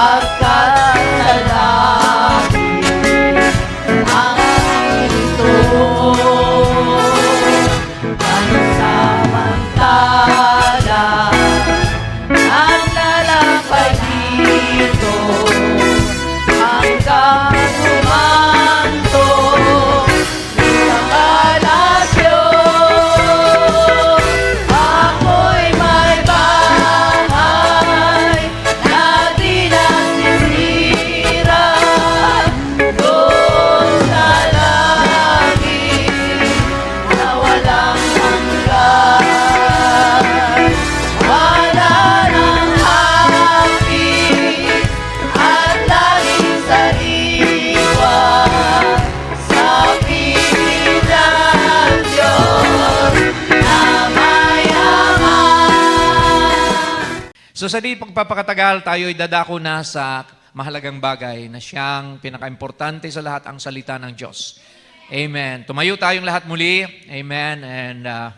Pagkat sa langit ang ito pansamantala naglalakbay dito hanggang humantong sa palasyo. Ako'y may bahay na di nasisira doon sa langit na walang hanggan. Wala nang hapis at laging sariwa sa piling ng Diyos na mayaman. So sa di pagpapakatagal, tayo ay dadako na sa mahalagang bagay na siyang pinaka-importante sa lahat, ang salita ng Diyos. Amen. Tumayo tayong lahat muli. Amen. And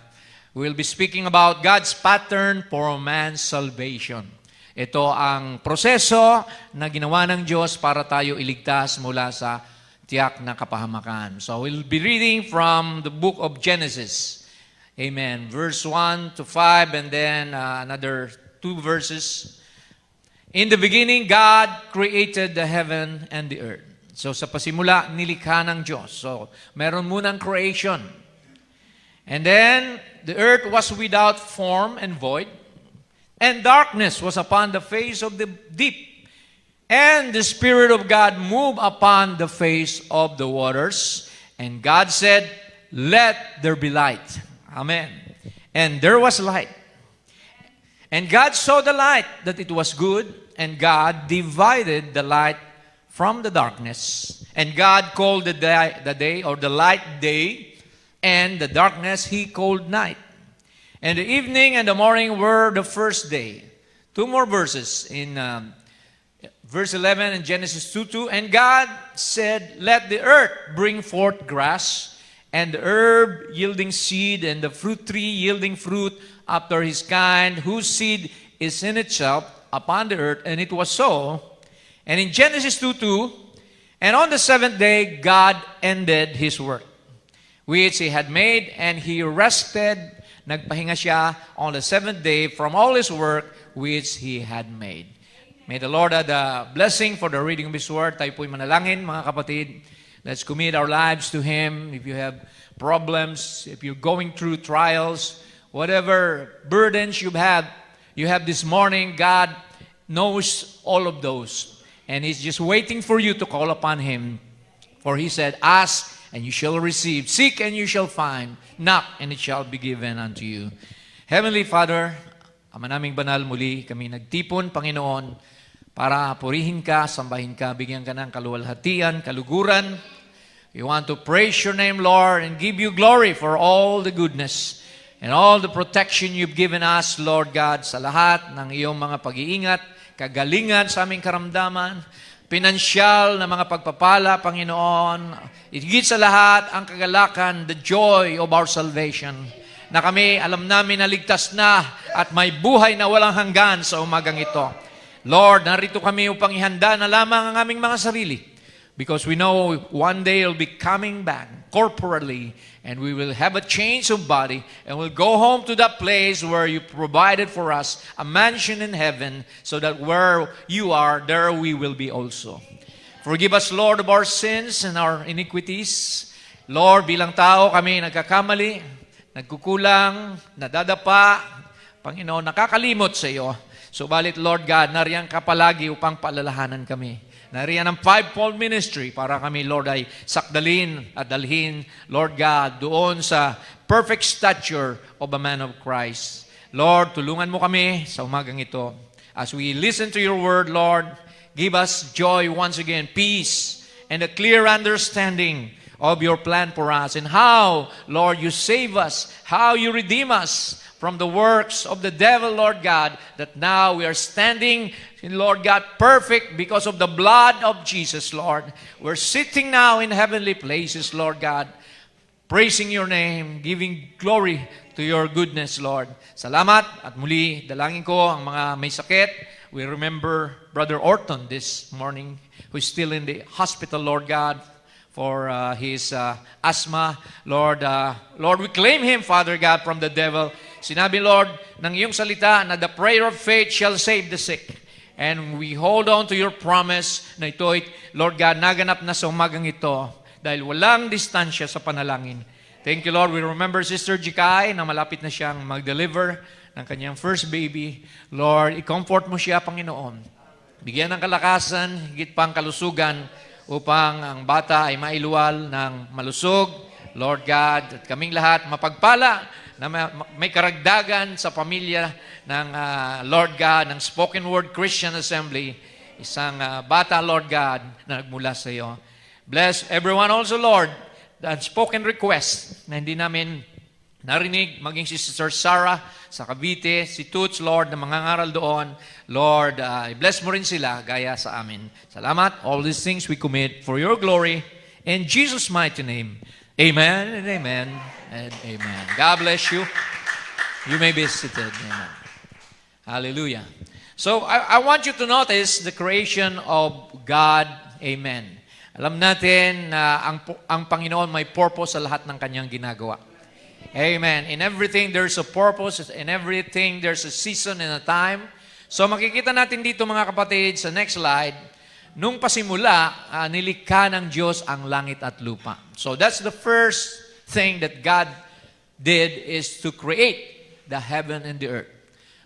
we'll be speaking about God's pattern for man's salvation. Ito ang proseso na ginawa ng Diyos para tayo iligtas mula sa tiyak na kapahamakan. So we'll be reading from the book of Genesis. Amen. Verse 1 to 5 and then another 2 verses. In the beginning, God created the heaven and the earth. So sa pasimula, nilikha ng Diyos. So meron munang creation. And then, the earth was without form and void, and darkness was upon the face of the deep. And the Spirit of God moved upon the face of the waters. And God said, "Let there be light." Amen. And there was light. And God saw the light, that it was good, and God divided the light from the darkness. And God called the day, or the light, day, and the darkness He called night. And the evening and the morning were the first day. 2 more verses in verse 11 in Genesis 2:2. And God said, "Let the earth bring forth grass, and the herb yielding seed, and the fruit tree yielding fruit after his kind, whose seed is in itself upon the earth." And it was so. And in Genesis 2:2, and on the seventh day God ended His work, which He had made, and He rested. Nagpahinga siya on the seventh day from all His work which He had made. May the Lord add a blessing for the reading of His word. Tayo po'y manalangin, mga kapatid. Let's commit our lives to Him. If you have problems, if you're going through trials, whatever burdens you have this morning, God knows all of those. And He's just waiting for you to call upon Him. For He said, "Ask, and you shall receive. Seek, and you shall find. Knock, and it shall be given unto you." Heavenly Father, Ama naming banal, muli kami nagtipon, Panginoon, para purihin ka, sambahin ka, bigyan ka ng kaluwalhatian, kaluguran. We want to praise your name, Lord, and give you glory for all the goodness and all the protection you've given us, Lord God, sa lahat ng iyong mga pag-iingat, kagalingan sa aming karamdaman, pinansyal na mga pagpapala, Panginoon. Higit sa lahat, ang kagalakan, the joy of our salvation, na kami, alam namin na ligtas na at may buhay na walang hanggan sa umagang ito. Lord, narito kami upang ihanda na lamang ang aming mga sarili, because we know one day you'll be coming back corporally, and we will have a change of body, and we'll go home to that place where you provided for us a mansion in heaven, so that where you are, there we will be also. Forgive us, Lord, of our sins and our iniquities. Lord, bilang tao kami nagkakamali, nagkukulang, nadadapa, Panginoon, nakakalimot sa iyo. Subalit, Lord God, nariyan ka palagi upang paalalahanan kami. Nariyan ang fivefold ministry para kami, Lord, ay sakdalin at dalhin, Lord God, doon sa perfect stature of a man of Christ. Lord, tulungan mo kami sa umagang ito. As we listen to your word, Lord, give us joy once again, peace, and a clear understanding of your plan for us, and how, Lord, you save us, how you redeem us from the works of the devil, Lord God, that now we are standing, Lord God, perfect because of the blood of Jesus, Lord. We're sitting now in heavenly places, Lord God, praising your name, giving glory to your goodness, Lord. Salamat, at muli, dalangin ko ang mga may sakit, We remember Brother Orton this morning, who's still in the hospital, Lord God, for his asthma. Lord, we claim him, Father God, from the devil. Sinabi, Lord, ng iyong salita na the prayer of faith shall save the sick. And we hold on to your promise na ito'y, Lord God, naganap na sa umagang ito dahil walang distansya sa panalangin. Thank you, Lord. We remember Sister Jikay na malapit na siyang mag-deliver ng kanyang first baby. Lord, i-comfort mo siya, Panginoon. Bigyan ng kalakasan, higit pang kalusugan upang ang bata ay mailuwal ng malusog. Lord God, at kaming lahat mapagpala na may karagdagan sa pamilya ng Lord God, ng Spoken Word Christian Assembly. Isang bata, Lord God, na nagmula sa iyo. Bless everyone also, Lord, the unspoken request na hindi namin narinig, maging si Sister Sarah sa Cavite, si Toots, Lord, na mangangaral doon. Lord, bless mo rin sila gaya sa amin. Salamat. All these things we commit for your glory. In Jesus' mighty name, amen and amen and amen. God bless you. You may be seated. Amen. Hallelujah. So, I want you to notice the creation of God. Amen. Alam natin na ang Panginoon may purpose sa lahat ng kanyang ginagawa. Amen. In everything, there's a purpose. In everything, there's a season and a time. So makikita natin dito mga kapatid sa next slide, nung pasimula, nilikha ng Diyos ang langit at lupa. So that's the first thing that God did is to create the heaven and the earth.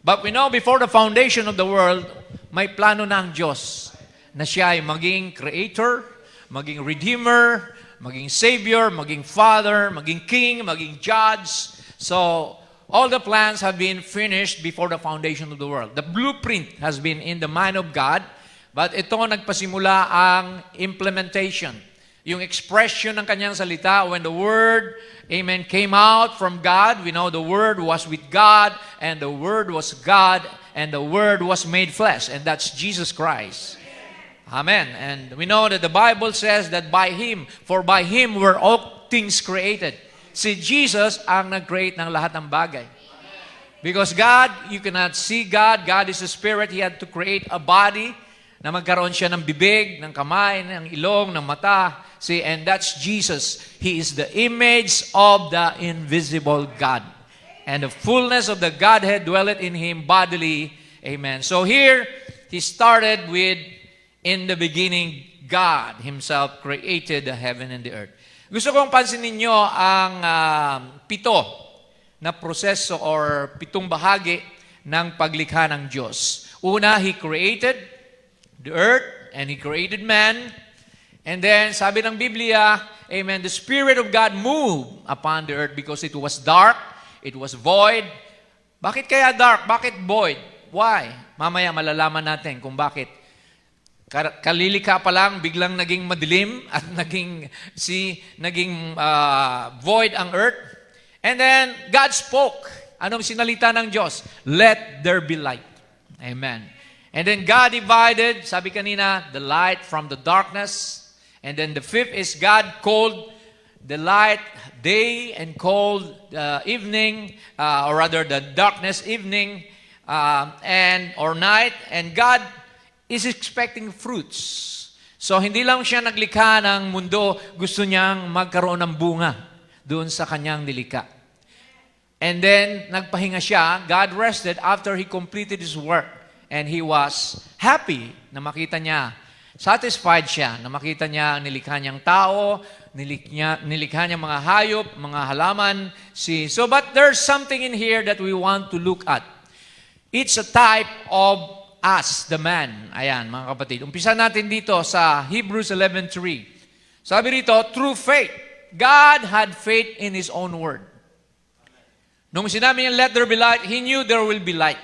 But we know before the foundation of the world, may plano na ang Diyos na siya ay maging creator, maging redeemer, maging Savior, maging Father, maging King, maging Judge. So, all the plans have been finished before the foundation of the world. The blueprint has been in the mind of God, but ito nagpasimula ang implementation. Yung expression ng kanyang salita, when the Word, amen, came out from God, we know the Word was with God, and the Word was God, and the Word was made flesh, and that's Jesus Christ. Amen. And we know that the Bible says that by Him, for by Him were all things created. Si Jesus ang nag-create ng lahat ng bagay. Because God, you cannot see God. God is a spirit. He had to create a body na magkaroon siya ng bibig, ng kamay, ng ilong, ng mata. See, and that's Jesus. He is the image of the invisible God. And the fullness of the Godhead dwelleth in Him bodily. Amen. So here, He started with, in the beginning, God Himself created the heaven and the earth. Gusto kong pansinin ninyo ang pito na proseso or pitong bahagi ng paglikha ng Diyos. Una, He created the earth and He created man. And then, sabi ng Biblia, amen, the Spirit of God moved upon the earth because it was dark, it was void. Bakit kaya dark? Bakit void? Why? Mamaya malalaman natin kung bakit. Kalilika pa lang, biglang naging madilim at naging void ang earth. And then, God spoke. Anong sinalita ng Diyos? Let there be light. Amen. And then God divided, sabi kanina, the light from the darkness. And then the fifth is God called the light day and called evening, or rather the darkness evening or night. And God is expecting fruits. So, hindi lang siya naglikha ng mundo, gusto niyang magkaroon ng bunga doon sa kanyang nilikha. And then, nagpahinga siya. God rested after He completed His work. And He was happy na makita niya. Satisfied siya na makita niya ang nilikha niyang tao, nilikha niya mga hayop, mga halaman. So, but there's something in here that we want to look at. It's a type of us, the man. Ayan, mga kapatid. Umpisa natin dito sa Hebrews 11:3. Sabi rito, through faith, God had faith in His own word. Nung sinabi niya, let there be light, He knew there will be light.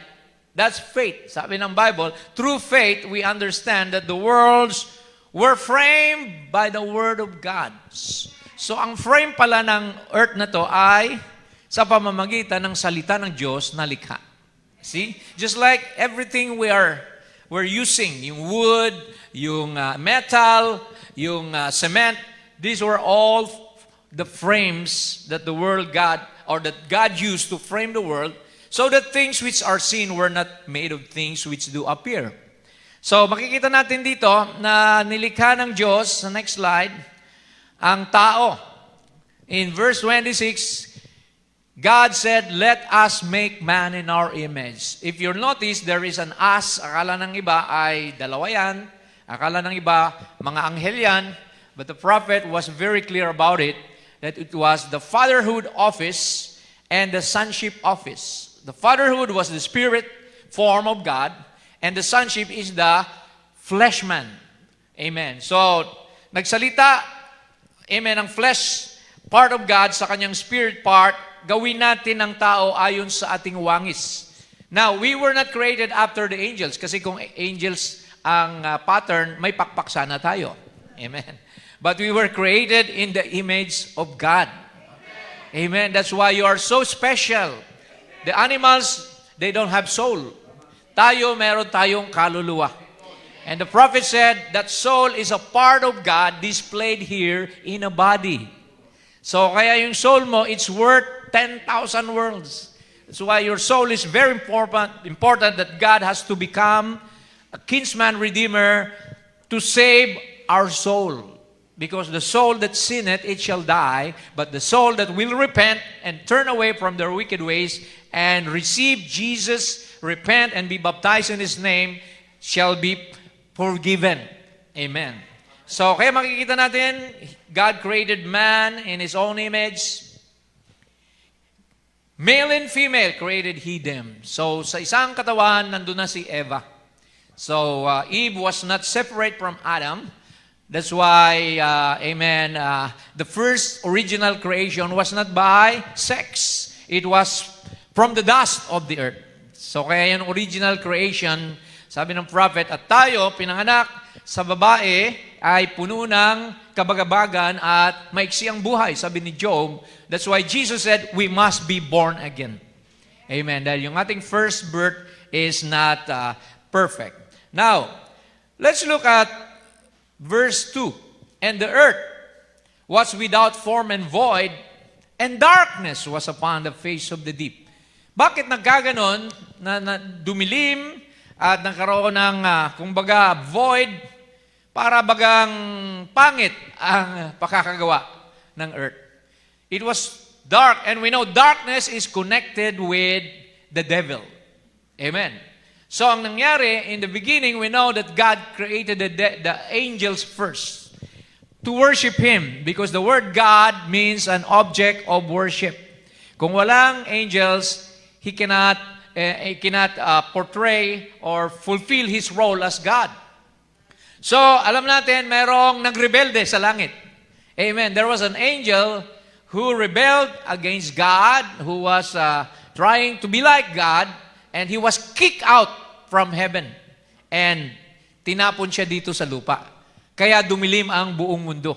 That's faith. Sabi ng Bible, through faith, we understand that the worlds were framed by the Word of God. So, ang frame pala ng earth na to ay sa pamamagitan ng salita ng Diyos na likha. See? Just like everything we're using, yung wood, yung metal, yung cement, these were all the frames that the world God, or that God used to frame the world. so that things which are seen were not made of things which do appear. So makikita natin dito na nilikha ng Diyos, sa next slide, ang tao. In verse 26, God said, let us make man in our image. If you notice, there is an us. Akala ng iba ay dalawa yan. Akala ng iba, mga anghel yan. But the prophet was very clear about it, that it was the fatherhood office and the sonship office. The fatherhood was the spirit form of God, and the sonship is the flesh man. Amen. So, nagsalita, amen, ang flesh part of God sa kanyang spirit part, gawin natin ang tao ayon sa ating wangis. Now, we were not created after the angels, kasi kung angels ang pattern, may pakpak sana tayo. Amen. But we were created in the image of God. Amen. That's why you are so special. The animals, they don't have soul. Tayo, meron tayong kaluluwa. And the prophet said that soul is a part of God displayed here in a body. So kaya yung soul mo, it's worth 10,000 worlds. That's why your soul is very important that God has to become a kinsman redeemer to save our soul. Because the soul that sinneth, it shall die. But the soul that will repent and turn away from their wicked ways and receive Jesus, repent and be baptized in His name, shall be forgiven. Amen. So, kaya makikita natin, God created man in His own image. Male and female created He them. So, sa isang katawan, nandun na si Eva. So, Eve was not separate from Adam. That's why, amen, the first original creation was not by sex. It was from the dust of the earth. So kaya yung original creation, sabi ng prophet, at tayo, pinanganak sa babae, ay puno ng kabagabagan at maiksi ang buhay, sabi ni Job. That's why Jesus said, we must be born again. Amen. Dahil yung ating first birth is not perfect. Now, let's look at Verse 2, and the earth was without form and void, and darkness was upon the face of the deep. Bakit nagkaganon na dumilim at nagkaroon ng, kumbaga, void, para bagang pangit ang pakakagawa ng earth? It was dark, and we know darkness is connected with the devil. Amen. So, ang nangyari, in the beginning, we know that God created the angels first to worship Him because the word God means an object of worship. Kung walang angels, He cannot portray or fulfill His role as God. So, alam natin, merong nagrebelde sa langit. Amen. There was an angel who rebelled against God, who was trying to be like God, and he was kicked out from heaven. And tinapon siya dito sa lupa. Kaya dumilim ang buong mundo.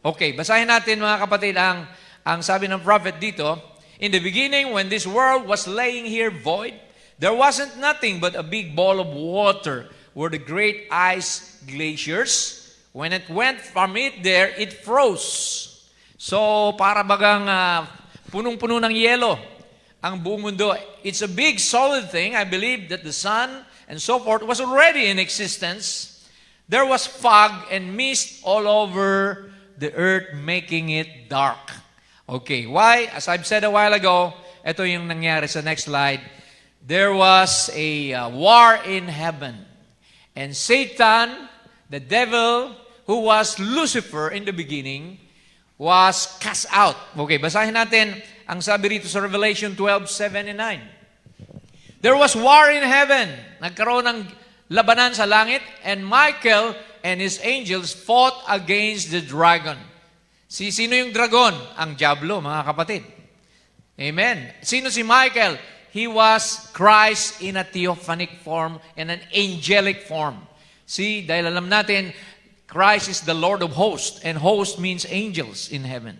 Okay, basahin natin mga kapatid ang sabi ng prophet dito. In the beginning, when this world was laying here void, there wasn't nothing but a big ball of water where the great ice glaciers, when it went from it there, it froze. So, para bagang punong-puno ng yelo ang buong mundo. It's a big solid thing. I believe that the sun and so forth was already in existence. There was fog and mist all over the earth, making it dark. Okay, why? As I've said a while ago, ito yung nangyari sa next slide. There was a war in heaven. And Satan, the devil, who was Lucifer in the beginning, was cast out. Okay, basahin natin ang sabi rito sa Revelation 12:7 and 9. There was war in heaven. Nagkaroon ng labanan sa langit, and Michael and his angels fought against the dragon. Sino yung dragon? Ang diablo, mga kapatid. Amen. Sino si Michael? He was Christ in a theophanic form and an angelic form. See, dahil alam natin, Christ is the Lord of hosts, and host means angels in heaven.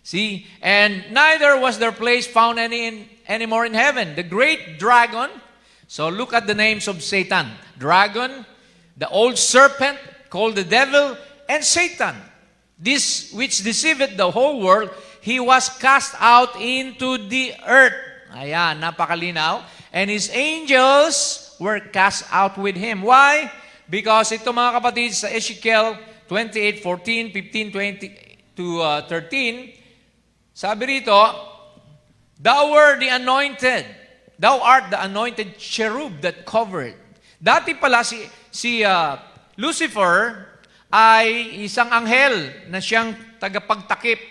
See, and neither was their place found anymore in heaven. The great dragon, so look at the names of Satan. Dragon, the old serpent called the devil, and Satan. This which deceiveth the whole world, he was cast out into the earth. Ayan, napakalinaw. And his angels were cast out with him. Why? Because ito mga kapatid sa Ezekiel 28:14, 15, 20 to 13, sabi rito, Thou art the anointed. Thou art the anointed cherub that covered. Dati pala si Lucifer ay isang anghel na siyang tagapagtakip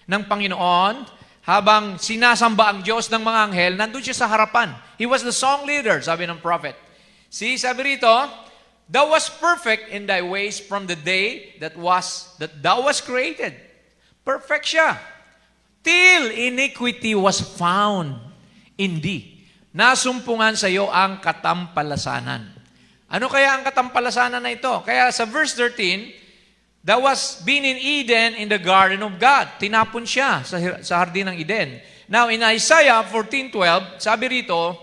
ng Panginoon habang sinasamba ang Diyos ng mga anghel, nandun siya sa harapan. He was the song leader, sabi ng prophet. Sabi rito, Thou was perfect in thy ways from the day that thou was created. Perfect siya. Till iniquity was found in thee. Nasumpungan sa iyo ang katampalasanan. Ano kaya ang katampalasanan na ito? Kaya sa verse 13, Thou was been in Eden in the garden of God. Tinapon siya sa hardin ng Eden. Now in Isaiah 14:12, sabi rito,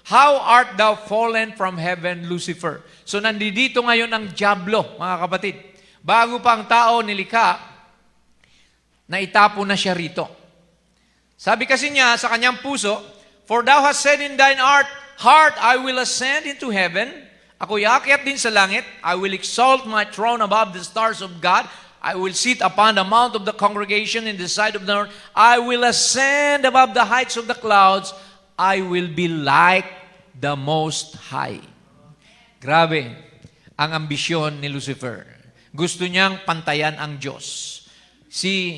How art thou fallen from heaven, Lucifer? So nandito ngayon ang diablo, mga kapatid. Bago pa ang tao nilikha, naitapon na siya rito. Sabi kasi niya sa kanyang puso, For thou hast said in thine heart, I will ascend into heaven. Ako'y aakyat din sa langit. I will exalt my throne above the stars of God. I will sit upon the mount of the congregation in the side of the north. I will ascend above the heights of the clouds. I will be like the Most High. Grabe ang ambisyon ni Lucifer. Gusto niyang pantayan ang Diyos.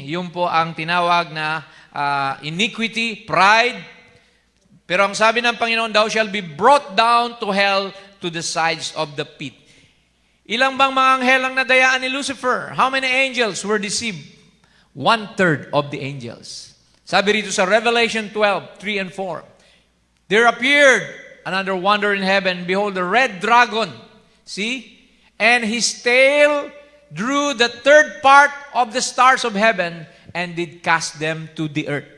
Yun po ang tinawag na iniquity, pride. Pero ang sabi ng Panginoon, Thou shall be brought down to hell to the sides of the pit. Ilang bang mga anghel ang nadayaan ni Lucifer? How many angels were deceived? 1/3 of the angels. Sabi rito sa Revelation 12:3 and 4, There appeared another wonder in heaven. Behold, the red dragon. See? And his tail drew the third part of the stars of heaven and did cast them to the earth.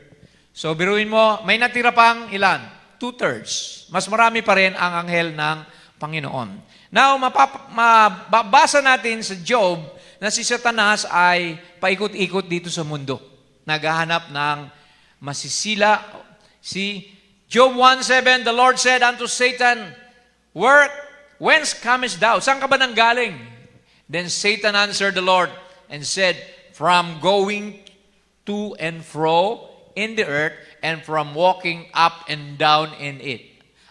So, biruin mo, may natira pang ilan? 2/3. Mas marami pa rin ang anghel ng Panginoon. Now, mababasa natin sa Job na si Satanas ay paikot-ikot dito sa mundo. Naghahanap ng masisila. Job 1:7, the Lord said unto Satan, Whence comest thou? Saan ka ba nanggaling? Then Satan answered the Lord and said, From going to and fro in the earth and from walking up and down in it.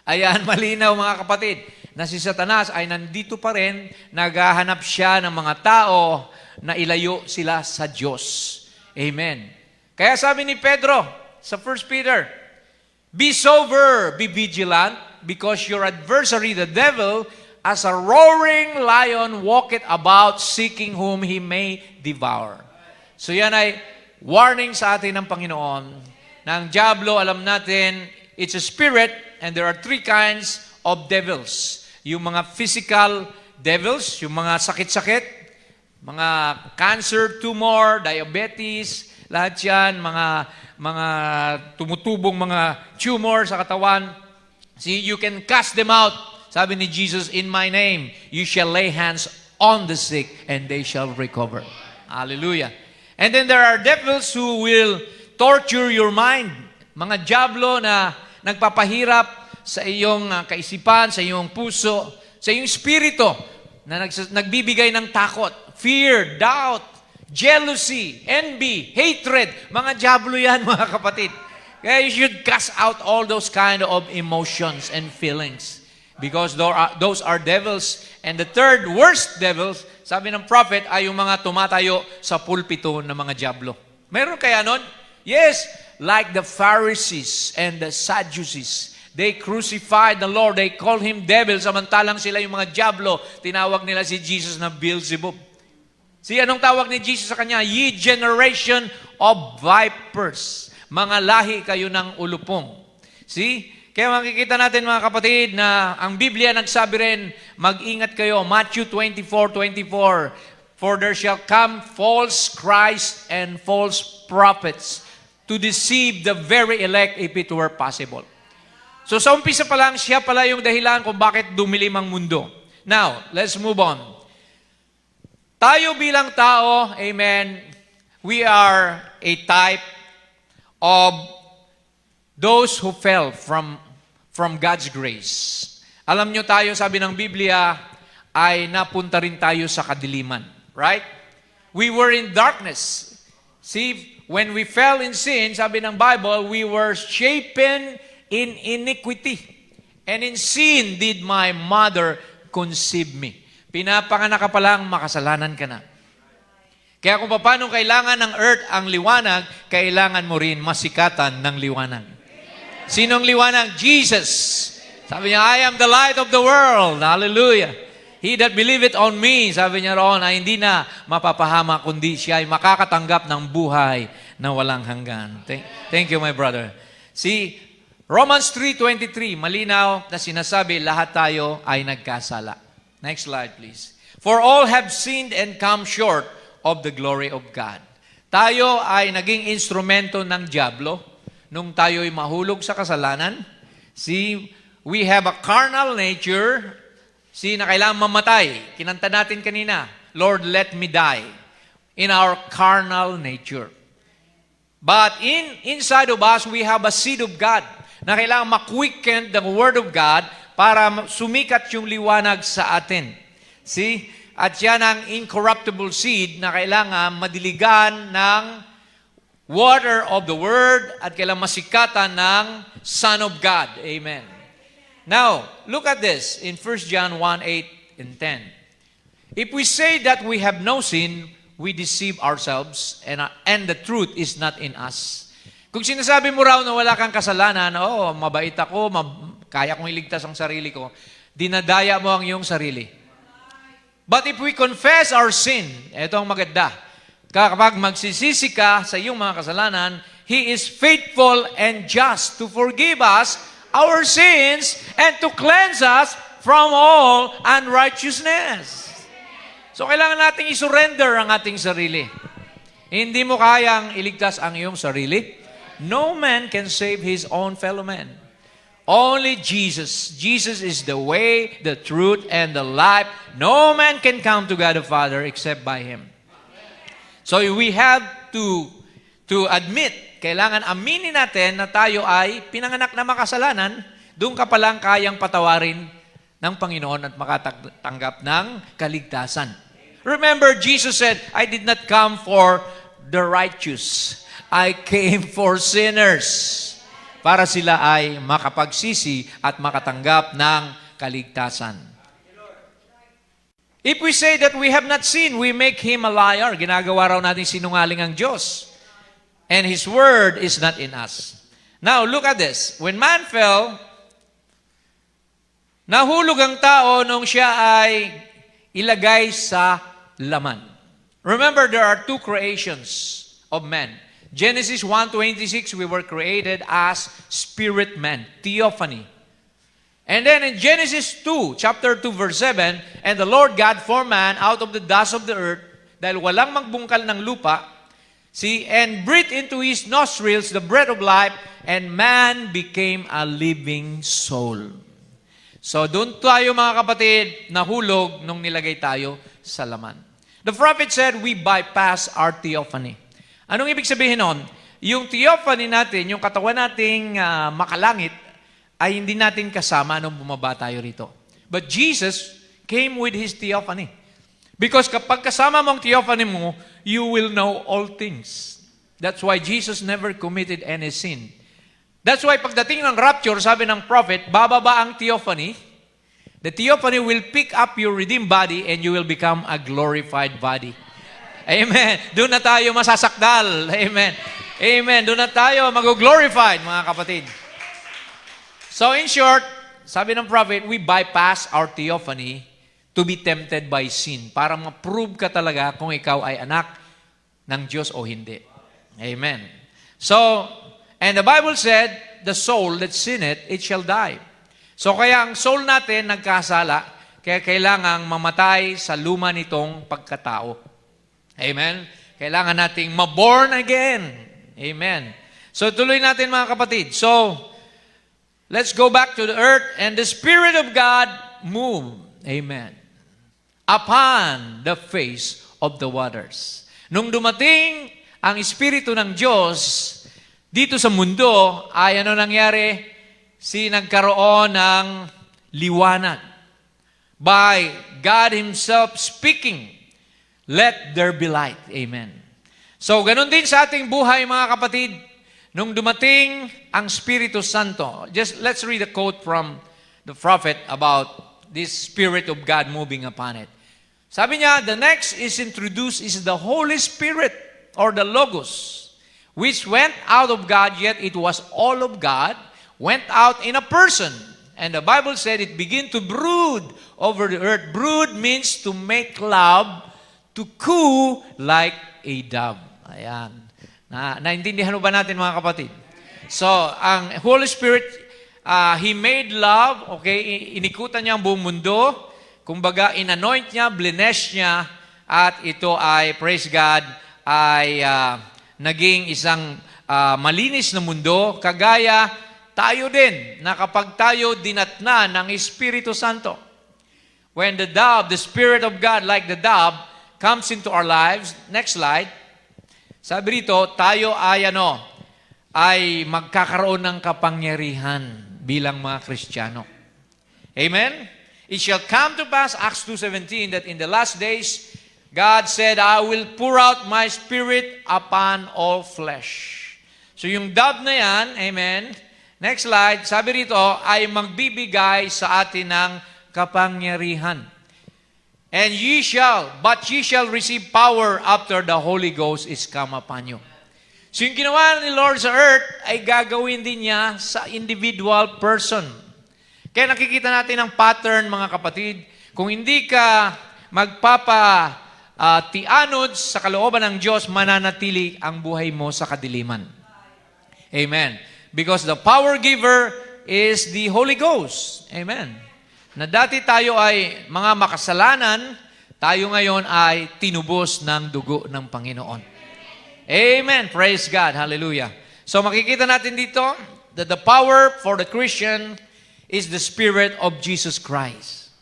Ayan, malinaw mga kapatid, na si Satanas ay nandito pa rin, naghahanap siya ng mga tao na ilayo sila sa Diyos. Amen. Kaya sabi ni Pedro sa 1 Peter, Be sober, be vigilant, because your adversary, the devil, as a roaring lion, walketh about, seeking whom he may devour. So yan ay warning sa atin ng Panginoon, na ang diablo, alam natin, it's a spirit, and there are 3 kinds of devils. Yung mga physical devils, yung mga sakit-sakit, mga cancer, tumor, diabetes, lahat yan, mga tumutubong mga tumor sa katawan. See, you can cast them out. Sabi ni Jesus, in my name, you shall lay hands on the sick and they shall recover. Hallelujah. And then there are devils who will torture your mind. Mga diablo na nagpapahirap sa iyong kaisipan, sa iyong puso, sa iyong spirito na nagbibigay ng takot, fear, doubt, jealousy, envy, hatred. Mga diablo yan, mga kapatid. Kaya you should cast out all those kind of emotions and feelings because those are devils. And the third worst devils, sabi ng prophet, ay yung mga tumatayo sa pulpito ng mga diablo. Meron kaya nun? Yes, like the Pharisees and the Sadducees. They crucified the Lord. They called Him devil. Samantalang sila yung mga diablo, tinawag nila si Jesus na Beelzebub. Anong tawag ni Jesus sa kanya? Ye generation of vipers. Mga lahi kayo ng ulupong. Kaya makikita natin mga kapatid na ang Biblia nagsabi rin, mag-ingat kayo. Matthew 24:24. For there shall come false Christ and false prophets to deceive the very elect if it were possible. So sa umpisa pa lang, siya pala yung dahilan kung bakit dumilim ang mundo. Now, let's move on. Tayo bilang tao, amen, we are a type of those who fell from God's grace. Alam nyo tayo, sabi ng Biblia, ay napunta rin tayo sa kadiliman. Right? We were in darkness. See, when we fell in sin, sabi ng Bible, we were shapen in iniquity. And in sin did my mother conceive me. Pinapanganak ka pa lang, makasalanan ka na. Kaya kung paano kailangan ng earth ang liwanag, kailangan mo rin masikatan ng liwanag. Sinong liwanag? Jesus. Sabi niya, I am the light of the world. Hallelujah. He that believeth on me, sabi niya roon, ay hindi na mapapahama, kundi siya ay makakatanggap ng buhay na walang hanggan. Thank you, my brother. See, Romans 3:23, malinaw na sinasabi, lahat tayo ay nagkasala. Next slide, please. For all have sinned and come short of the glory of God. Tayo ay naging instrumento ng dyablo nung tayo ay mahulog sa kasalanan. See, we have a carnal nature. See, na kailangan mamatay. Kinanta natin kanina, Lord, let me die in our carnal nature. But inside of us, we have a seed of God na kailangan ma-quicken the Word of God para sumikat yung liwanag sa atin. See? At yan ang incorruptible seed na kailangan madiligan ng water of the Word at kailangan masikatan ng Son of God. Amen. Now, look at this in 1 John 1:8 and 10. If we say that we have no sin, we deceive ourselves and the truth is not in us. Kung sinasabi mo raw na wala kang kasalanan, mabait ako, kaya kong iligtas ang sarili ko, dinadaya mo ang iyong sarili. But if we confess our sin, ito ang maganda, kapag magsisisi ka sa iyong mga kasalanan, He is faithful and just to forgive us our sins and to cleanse us from all unrighteousness. So, kailangan nating isurrender ang ating sarili. Hindi mo kayang iligtas ang iyong sarili. No man can save his own fellow man. Only Jesus. Jesus is the way, the truth, and the life. No man can come to God the Father except by Him. So, we have to admit, kailangan aminin natin na tayo ay pinanganak na makasalanan, doon ka palang kayang patawarin ng Panginoon at makatanggap ng kaligtasan. Remember, Jesus said, I did not come for the righteous. I came for sinners. Para sila ay makapagsisi at makatanggap ng kaligtasan. If we say that we have not sinned, we make Him a liar. Ginagawa raw natin sinungaling ang Diyos. And His Word is not in us. Now, look at this. When man fell, nahulog ang tao nung siya ay ilagay sa laman. Remember, there are two creations of man. Genesis 1:26, we were created as spirit man, theophany. And then in Genesis 2, chapter 2, verse 7, and the Lord God formed man out of the dust of the earth, dahil walang magbungkal ng lupa, and breathed into his nostrils the breath of life, and man became a living soul. So doon tayo mga kapatid, nahulog nung nilagay tayo sa laman. The prophet said, we bypass our theophany. Anong ibig sabihin nun? Yung theophany natin, yung katawan nating makalangit, ay hindi natin kasama nung bumaba tayo rito. But Jesus came with His theophany. Because kapag kasama mo ang theophany mo, you will know all things. That's why Jesus never committed any sin. That's why pagdating ng rapture, sabi ng prophet, bababa ang theophany. The theophany will pick up your redeemed body and you will become a glorified body. Amen. Doon na tayo masasakdal. Amen. Amen. Doon na tayo mag-glorified, mga kapatid. So in short, sabi ng prophet, we bypass our theophany to be tempted by sin. Para ma-prove ka talaga kung ikaw ay anak ng Diyos o hindi. Amen. So, and the Bible said, the soul that sinneth, it shall die. So kaya ang soul natin nagkasala, kaya kailangang mamatay sa luma nitong pagkatao. Amen? Kailangan nating ma-born again. Amen. So tuloy natin mga kapatid. So, let's go back to the earth and the Spirit of God moved. Amen. Upon the face of the waters. Nung dumating ang Espiritu ng Diyos, dito sa mundo ay ano nangyari? Nagkaroon ng liwanag. By God Himself speaking, let there be light. Amen. So, ganun din sa ating buhay, mga kapatid. Nung dumating ang Espiritu Santo, let's read a quote from the prophet about this Spirit of God moving upon it. Sabi niya, the next is introduced is the Holy Spirit or the Logos, which went out of God, yet it was all of God, went out in a person. And the Bible said it began to brood over the earth. Brood means to make love, to coo like a dove. Ayan. Naintindihan mo ba natin, mga kapatid? So, ang Holy Spirit, He made love, okay, inikutan niya ang buong mundo, kumbaga, inanoint niya, bless niya, at ito ay, praise God, ay naging isang malinis na mundo, kagaya tayo din, na kapag tayo dinatna ng Espiritu Santo. When the dove, the Spirit of God, like the dove, comes into our lives, next slide, sabi rito, tayo ay magkakaroon ng kapangyarihan bilang mga Kristiyano. Amen? It shall come to pass, Acts 2:17, that in the last days, God said, I will pour out my Spirit upon all flesh. So yung dove na yan, amen, next slide, sabi rito, ay magbibigay sa atin ng kapangyarihan. And ye shall receive power after the Holy Ghost is come upon you. So yung ginawa ni Lord sa earth, ay gagawin din niya sa individual person. Kaya nakikita natin ang pattern, mga kapatid. Kung hindi ka magpapatianod sa kalooban ng Diyos, mananatili ang buhay mo sa kadiliman. Amen. Because the power giver is the Holy Ghost. Amen. Na dati tayo ay mga makasalanan, tayo ngayon ay tinubos ng dugo ng Panginoon. Amen. Praise God. Hallelujah. So makikita natin dito that the power for the Christian is the Spirit of Jesus Christ.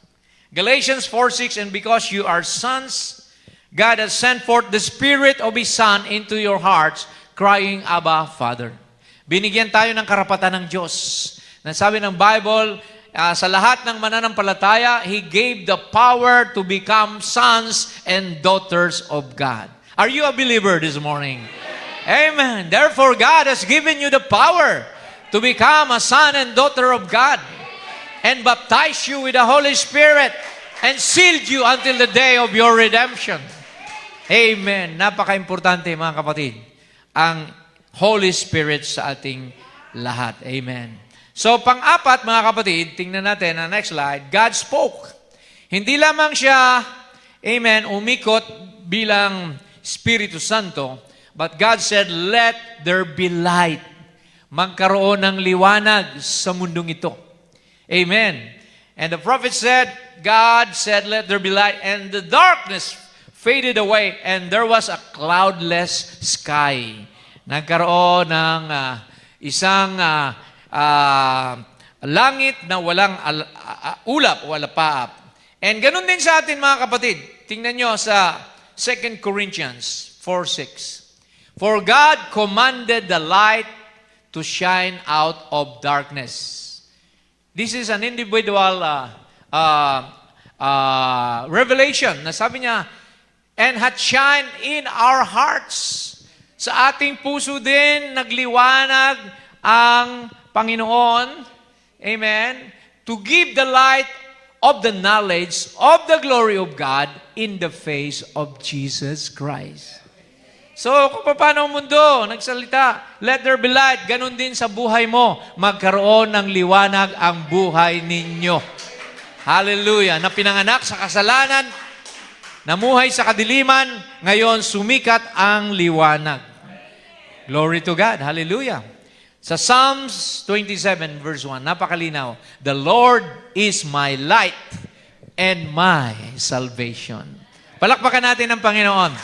Galatians 4:6, and because you are sons, God has sent forth the Spirit of His Son into your hearts, crying, Abba, Father. Binigyan tayo ng karapatan ng Diyos. Nasabi ng Bible, sa lahat ng mananampalataya, He gave the power to become sons and daughters of God. Are you a believer this morning? Amen. Therefore, God has given you the power to become a son and daughter of God and baptize you with the Holy Spirit and sealed you until the day of your redemption. Amen. Napaka-importante, mga kapatid, ang Holy Spirit sa ating lahat. Amen. So, pang-apat, mga kapatid, tingnan natin ang next slide. God spoke. Hindi lamang siya, amen, umikot bilang Espiritu Santo, but God said, let there be light. Magkaroon ng liwanag sa mundong ito. Amen. And the prophet said, God said, let there be light, and the darkness faded away, and there was a cloudless sky. Nagkaroon ng isang langit na walang ulap, wala paap. And ganun din sa atin, mga kapatid. Tingnan nyo sa 2 Corinthians 4:6. For God commanded the light to shine out of darkness. This is an individual revelation na sabi niya, and had shine in our hearts. Sa ating puso din, nagliwanag ang Panginoon, amen, to give the light of the knowledge of the glory of God in the face of Jesus Christ. So, kung paano ang mundo nagsalita, let there be light, ganun din sa buhay mo, magkaroon ng liwanag ang buhay ninyo. Hallelujah. Na pinanganak sa kasalanan, namuhay sa kadiliman, ngayon sumikat ang liwanag. Glory to God. Hallelujah. Sa Psalms 27 verse 1, napakalinaw, the Lord is my light and my salvation. Palakpakan natin ang Panginoon.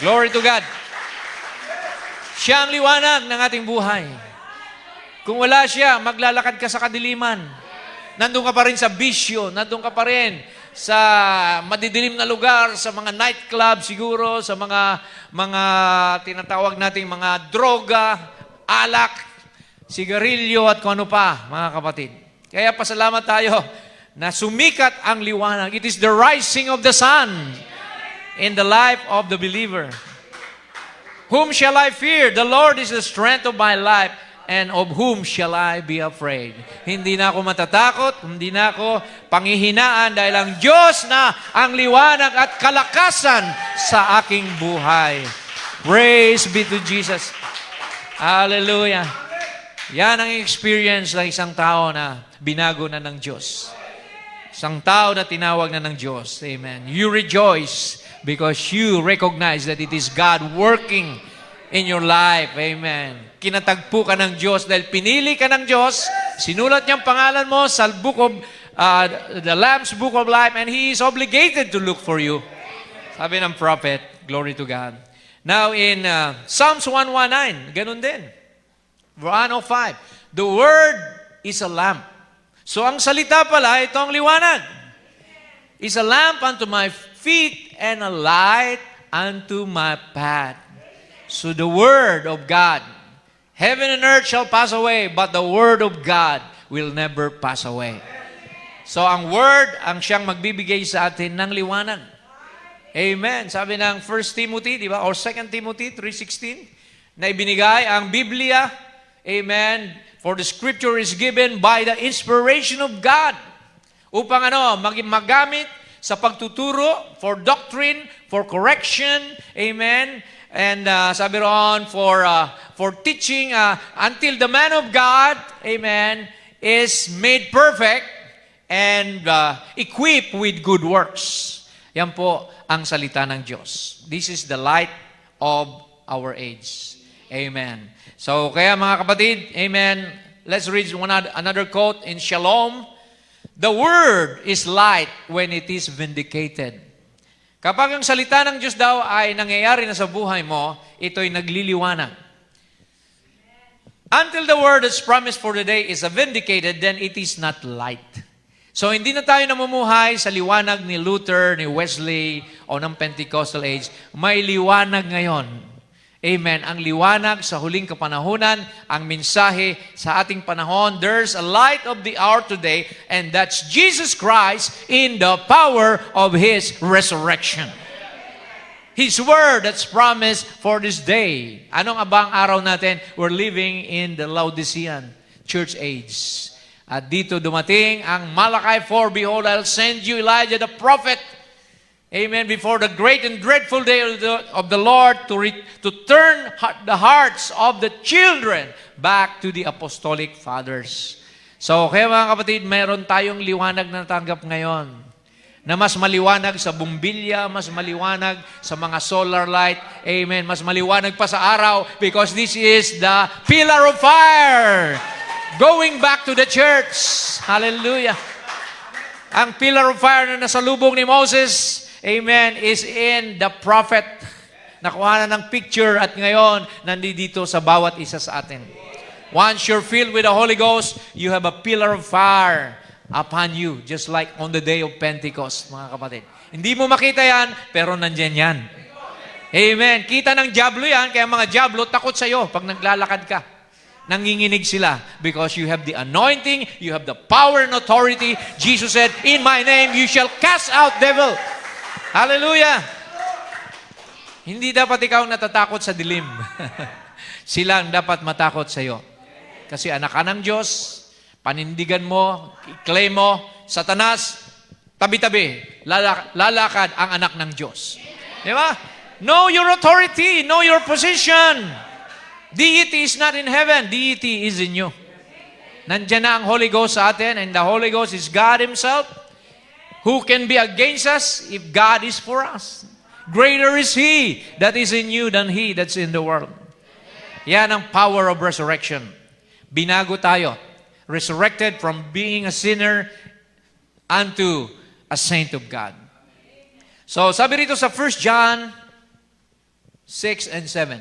Glory to God. Siya ang liwanag ng ating buhay. Kung wala siya, maglalakad ka sa kadiliman. Nandun ka pa rin sa bisyo, nandun ka pa rin sa madidilim na lugar, sa mga nightclub siguro, sa mga tinatawag nating mga droga, alak, sigarilyo at kung ano pa, mga kapatid. Kaya pasalamat tayo na sumikat ang liwanag. It is the rising of the sun in the life of the believer. Whom shall I fear? The Lord is the strength of my life. And of whom shall I be afraid? Hindi na ako matatakot, hindi na ako panghihinaan dahil ang Diyos na ang liwanag at kalakasan sa aking buhay. Praise be to Jesus. Hallelujah. Yan ang experience ng isang tao na binago na ng Diyos. Isang tao na tinawag na ng Diyos. Amen. You rejoice because you recognize that it is God working in your life. Amen. Kinatagpo ka ng Diyos dahil pinili ka ng Diyos. Sinulat niyang pangalan mo sa book of, the Lamb's Book of Life, and He is obligated to look for you. Sabi ng prophet, glory to God. Now in Psalms 119, ganun din. 105, the Word is a lamp. So ang salita pala, ito ang liwanag. Is a lamp unto my feet and a light unto my path. So the Word of God, heaven and earth shall pass away, but the Word of God will never pass away. So ang Word, ang siyang magbibigay sa atin ng liwanag. Amen. Sabi ng 1 Timothy, di ba? Or 2 Timothy 3:16, na ibinigay ang Biblia. Amen. For the Scripture is given by the inspiration of God. Upang magamit sa pagtuturo, for doctrine, for correction. Amen. And sabi roon, for teaching until the man of God, amen, is made perfect and equipped with good works. Yan po ang salita ng Diyos. This is the light of our age. Amen. So, kaya mga kapatid, amen, let's read another quote in Shalom. The Word is light when it is vindicated. Kapag ang salita ng Diyos daw ay nangyayari na sa buhay mo, ito'y nagliliwanag. Until the word that's promised for the day is vindicated, then it is not light. So hindi na tayo namumuhay sa liwanag ni Luther, ni Wesley, o ng Pentecostal age. May liwanag ngayon. Amen. Ang liwanag sa huling kapanahunan, ang mensahe sa ating panahon, there's a light of the hour today, and that's Jesus Christ in the power of His resurrection. His word that's promised for this day. Anong abang araw natin? We're living in the Laodicean church age. At dito dumating ang Malachi 4, behold, I'll send you Elijah the prophet. Amen. Before the great and dreadful day of the Lord to turn the hearts of the children back to the apostolic fathers. So, kaya mga kapatid, mayroon tayong liwanag na natanggap ngayon na mas maliwanag sa bumbilya, mas maliwanag sa mga solar light. Amen. Mas maliwanag pa sa araw because this is the pillar of fire going back to the church. Hallelujah. Ang pillar of fire na nasalubong ni Moses, amen, is in the prophet. Nakuha na ng picture at ngayon, nandito sa bawat isa sa atin. Once you're filled with the Holy Ghost, you have a pillar of fire upon you, just like on the day of Pentecost, mga kapatid. Hindi mo makita yan, pero nandyan yan. Amen. Kita ng diablo yan, kaya mga diablo takot sa'yo pag naglalakad ka. Nanginginig sila because you have the anointing, you have the power and authority. Jesus said, in my name you shall cast out devil. Hallelujah! Hindi dapat ikaw natatakot sa dilim. Sila ang dapat matakot sa iyo. Kasi anak ka ng Diyos, panindigan mo, i-claim mo, Satanas, tabi-tabi, lalakad ang anak ng Diyos. Di ba? Know your authority, know your position. Deity is not in heaven, deity is in you. Nandiyan na ang Holy Ghost sa atin, and the Holy Ghost is God Himself. Who can be against us if God is for us? Greater is He that is in you than he that's in the world. Yan ang power of resurrection. Binago tayo. Resurrected from being a sinner unto a saint of God. So, sabi rito sa 1 John 6 and 7.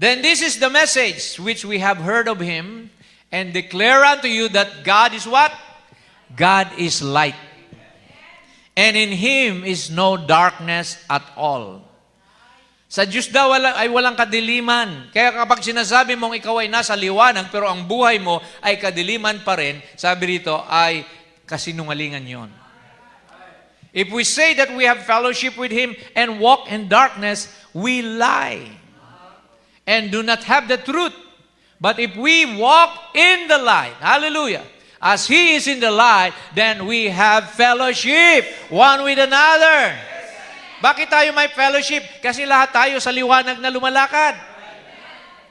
Then this is the message which we have heard of Him and declare unto you that God is what? God is light. And in Him is no darkness at all. Sa Diyos daw ay walang kadiliman. Kaya kapag sinasabi mong ikaw ay nasa liwanag, pero ang buhay mo ay kadiliman pa rin, sabi rito ay kasinungalingan yon. If we say that we have fellowship with Him and walk in darkness, we lie and do not have the truth. But if we walk in the light, hallelujah, as He is in the light, then we have fellowship one with another. Bakit tayo may fellowship? Kasi lahat tayo sa liwanag na lumalakad.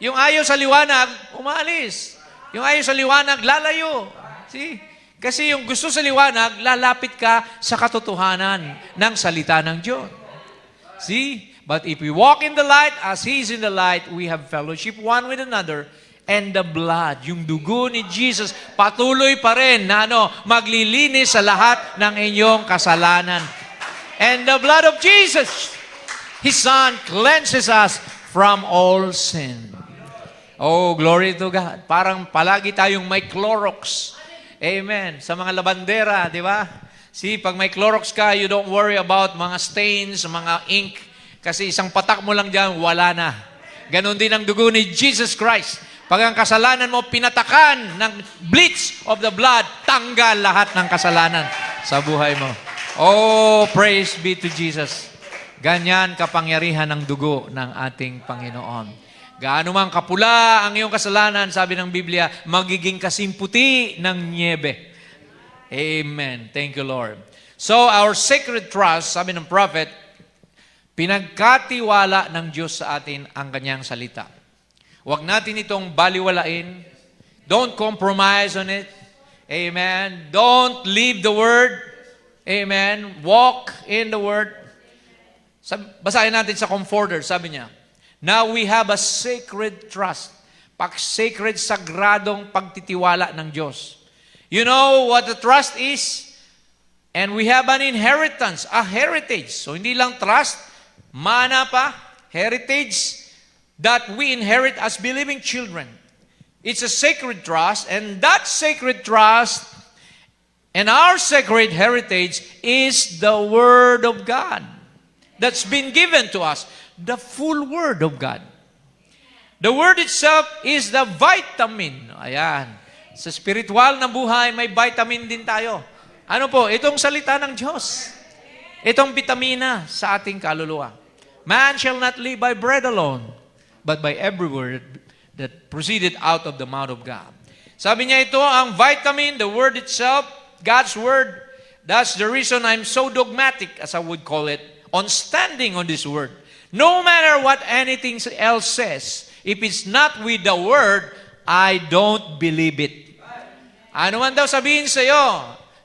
Yung ayaw sa liwanag, umalis. Yung ayaw sa liwanag, lalayo. See? Kasi yung gusto sa liwanag, lalapit ka sa katotohanan ng salita ng Diyos. See? But if we walk in the light, as He is in the light, we have fellowship one with another, and the blood, yung dugo ni Jesus, patuloy pa rin na maglilinis sa lahat ng inyong kasalanan. And the blood of Jesus, His Son, cleanses us from all sin. Oh, glory to God. Parang palagi tayong may Clorox. Amen. Sa mga labandera, di ba? See, pag may Clorox ka, you don't worry about mga stains, mga ink. Kasi isang patak mo lang dyan, wala na. Ganon din ang dugo ni Jesus Christ. Pag ang kasalanan mo pinatakan ng bleach of the blood, tanggal lahat ng kasalanan sa buhay mo. Oh, praise be to Jesus. Ganyan kapangyarihan ng dugo ng ating Panginoon. Gaano mang kapula ang iyong kasalanan, sabi ng Biblia, magiging kasimputi ng niebe. Amen. Thank you, Lord. So, our sacred trust, sabi ng prophet, pinagkatiwala ng Diyos sa atin ang kanyang salita. Huwag natin itong baliwalain. Don't compromise on it. Amen. Don't leave the Word. Amen. Walk in the Word. Basahin natin sa Comforter, sabi niya, now we have a sacred trust. Sacred, sagradong pagtitiwala ng Diyos. You know what the trust is? And we have an inheritance, a heritage. So hindi lang trust, mana pa, heritage that we inherit as believing children. It's a sacred trust, and that sacred trust and our sacred heritage is the Word of God that's been given to us, the full Word of God. The Word itself is the vitamin. Ayan. Sa spiritual na buhay, may vitamin din tayo. Ano po? Itong salita ng Diyos. Itong vitamina sa ating kaluluwa. Man shall not live by bread alone, but by every word that proceeded out of the mouth of God. Sabi niya ito, ang vitamin, the Word itself, God's Word. That's the reason I'm so dogmatic, as I would call it, on standing on this Word. No matter what anything else says, if it's not with the Word, I don't believe it. Ano man daw sabihin sa iyo?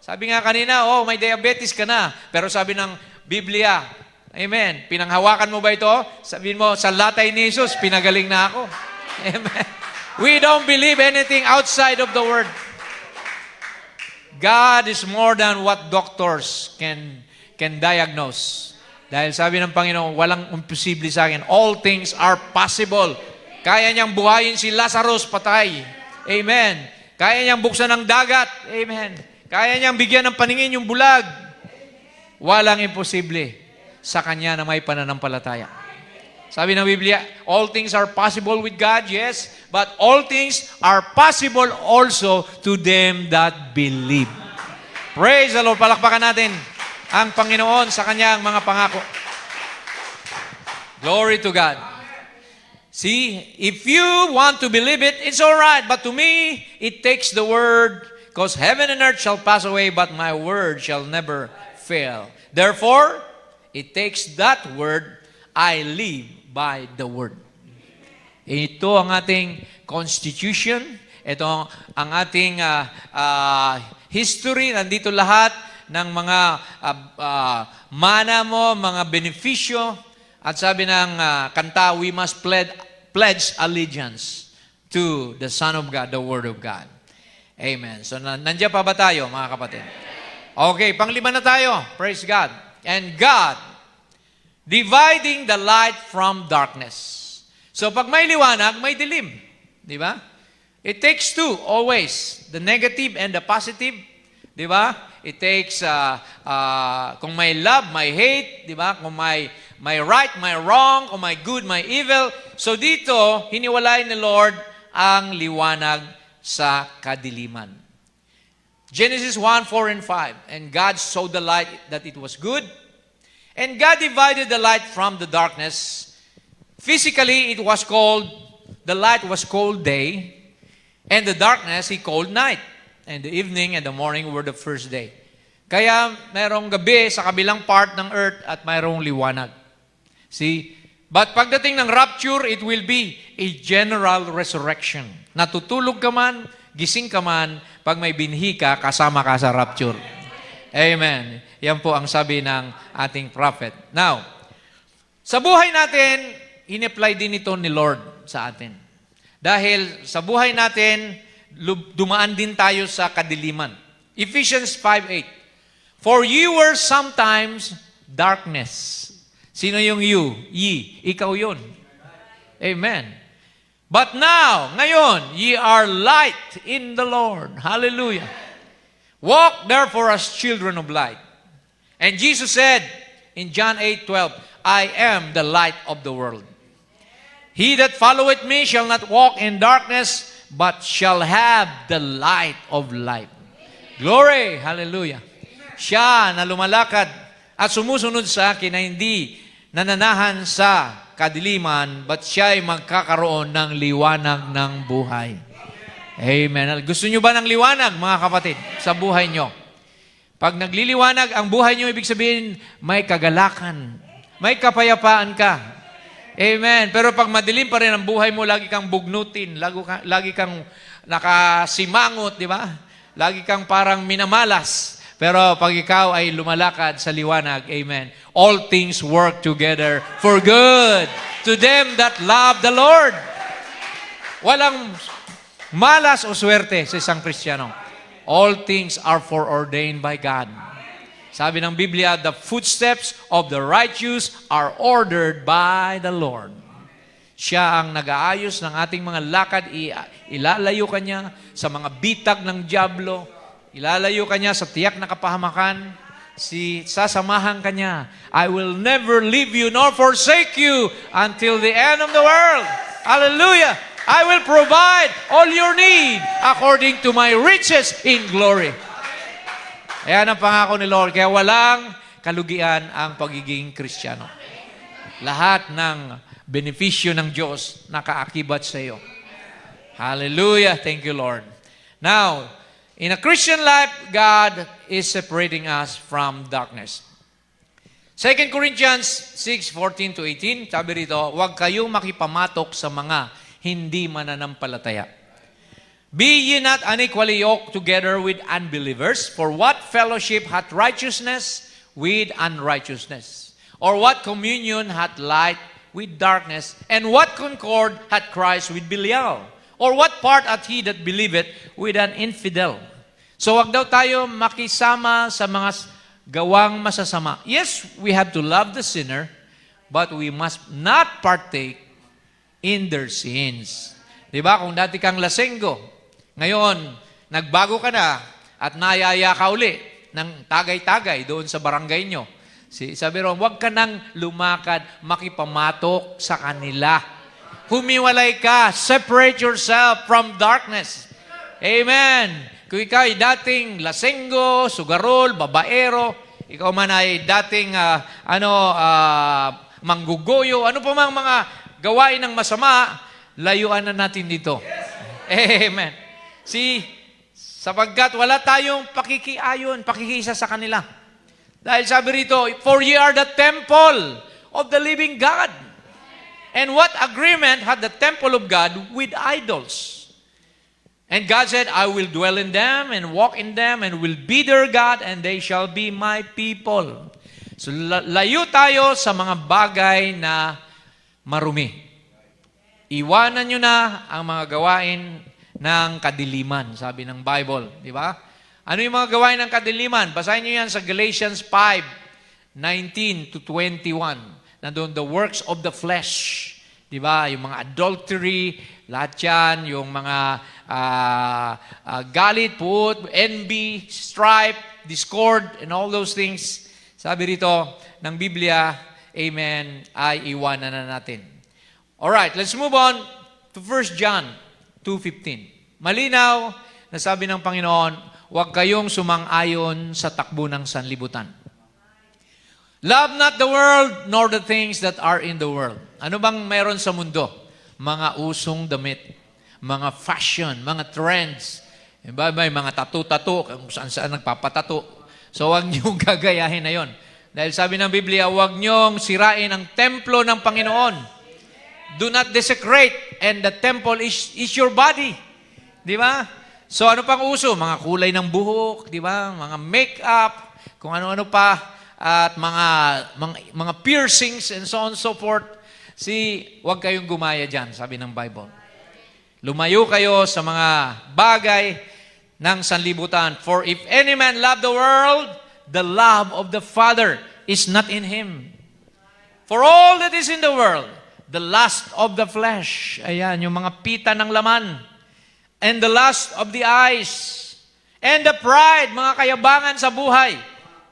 Sabi nga kanina, may diabetes ka na. Pero sabi ng Biblia, amen, pinanghawakan mo ba ito? Sabihin mo, sa latay ni Jesus, pinagaling na ako. Amen. We don't believe anything outside of the Word. God is more than what doctors can diagnose. Dahil sabi ng Panginoon, walang imposible sa akin. All things are possible. Kaya niyang buhayin si Lazarus, patay. Amen. Kaya niyang buksan ang dagat. Amen. Kaya niyang bigyan ng paningin yung bulag. Walang imposible sa Kanya na may pananampalataya. Sabi ng Biblia, all things are possible with God, yes, but all things are possible also to them that believe. Praise the Lord. Palakpakan natin ang Panginoon sa Kanyang mga pangako. Glory to God. See, if you want to believe it, it's all right. But to me, it takes the Word, because heaven and earth shall pass away, but my Word shall never fail. Therefore, it takes that Word, I live by the Word. Ito ang ating constitution, ito ang ating history, nandito lahat ng mga mana mo, mga benepisyo, at sabi ng kanta, we must pledge allegiance to the Son of God, the Word of God. Amen. So, nandiyan pa ba tayo, mga kapatid? Okay, panglima na tayo. Praise God. And God, dividing the light from darkness. So, pag may liwanag, may dilim. Di ba? It takes two, always. The negative and the positive. Di ba? It takes, kung may love, may hate. Di ba? Kung may my right, my wrong, o my good, my evil. So dito, hiniwalay ni Lord ang liwanag sa kadiliman. Genesis 1, 4, and 5. And God saw the light that it was good. And God divided the light from the darkness. Physically, the light was called day. And the darkness, He called night. And the evening and the morning were the first day. Kaya mayroong gabi sa kabilang part ng earth at mayroong liwanag. See? But pagdating ng rapture, it will be a general resurrection. Natutulog ka man, gising ka man, pag may binhi ka, kasama ka sa rapture. Amen. Yan po ang sabi ng ating prophet. Now, sa buhay natin, in-apply din ito ni Lord sa atin. Dahil sa buhay natin, dumaan din tayo sa kadiliman. Ephesians 5:8. For you were sometimes darkness. Sino yung you? Ye. Ikaw yun. Amen. But now, ngayon, ye are light in the Lord. Hallelujah. Walk therefore as children of light. And Jesus said in John 8:12, I am the light of the world. He that followeth me shall not walk in darkness, but shall have the light of life. Glory! Hallelujah! Siya na lumalakad at sumusunod sa akin na hindi nananahan sa kadiliman, but siya ay magkakaroon ng liwanag ng buhay. Amen. Gusto nyo ba ng liwanag, mga kapatid, sa buhay nyo? Pag nagliliwanag ang buhay nyo, ibig sabihin, may kagalakan, may kapayapaan ka. Amen. Pero pag madilim pa rin ang buhay mo, lagi kang bugnutin, lagi kang nakasimangot, di ba? Lagi kang parang minamalas. Pero pag ikaw ay lumalakad sa liwanag, amen, all things work together for good to them that love the Lord. Walang malas o swerte sa isang Kristiyano. All things are foreordained by God. Sabi ng Biblia, the footsteps of the righteous are ordered by the Lord. Siya ang nag-aayos ng ating mga lakad, ilalayo ka niya sa mga bitag ng dyablo, ilalayo ka niya sa tiyak na kapahamakan, sasamahan ka niya. I will never leave you nor forsake you until the end of the world. Hallelujah! I will provide all your need according to my riches in glory. Ayan ang pangako ni Lord. Kaya walang kalugian ang pagiging Kristiyano. Lahat ng benepisyo ng Diyos nakaakibat sa iyo. Hallelujah. Thank you, Lord. Now, in a Christian life, God is separating us from darkness. 2 Corinthians 6:14-18, sabi rito, huwag kayong makipamatok sa mga hindi mananampalataya. Be ye not unequally yoked together with unbelievers, for what fellowship hath righteousness with unrighteousness? Or what communion hath light with darkness? And what concord hath Christ with Belial? Or what part hath he that believeth with an infidel? So wag daw tayo makisama sa mga gawang masasama. Yes, we have to love the sinner, but we must not partake in their sins. Diba? Kung dati kang lasenggo, ngayon, nagbago ka na at nayaya ka uli ng tagay-tagay doon sa barangay nyo. Sabi ron, huwag ka nang lumakad, makipamatok sa kanila. Humiwalay ka, separate yourself from darkness. Amen. Kung ikaw ay dating lasenggo, sugarol, babaero, ikaw man ay dating manggugoyo, ano pa mang mga gawain ng masama, layuan na natin dito. Amen. Sapagkat wala tayong pakikisa sa kanila. Dahil sabi rito, for ye are the temple of the living God. And what agreement had the temple of God with idols? And God said, I will dwell in them and walk in them and will be their God and they shall be my people. So layo tayo sa mga bagay na marumi. Iwanan nyo na ang mga gawain ng kadiliman, sabi ng Bible. Di ba? Ano yung mga gawain ng kadiliman? Basahin nyo yan sa Galatians 5:19-21. Nandun, the works of the flesh. Di ba? Yung mga adultery, lahat yan, yung mga galit, puot, envy, strife, discord, and all those things. Sabi rito ng Biblia, amen, ay iwanan na natin. Alright, let's move on to 1 John 2:15. Malinaw na sabi ng Panginoon, huwag kayong sumang-ayon sa takbo ng sanlibutan. Love not the world, nor the things that are in the world. Ano bang meron sa mundo? Mga usong damit, mga fashion, mga trends. Diba? May mga tattoo-tattoo, kung saan-saan nagpapatato. So huwag niyong gagayahin na yon. Dahil sabi ng Biblia, huwag niyong sirain ang templo ng Panginoon. Do not desecrate, and the temple is your body. Di ba? So ano pang uso? Mga kulay ng buhok, di ba? Mga make-up, kung ano-ano pa, at mga piercings, and so on and so forth. Huwag kayong gumaya dyan, sabi ng Bible. Lumayo kayo sa mga bagay ng sanlibutan. For if any man love the world, the love of the Father is not in him. For all that is in the world, the lust of the flesh, ayan, yung mga pita ng laman, and the lust of the eyes, and the pride, mga kayabangan sa buhay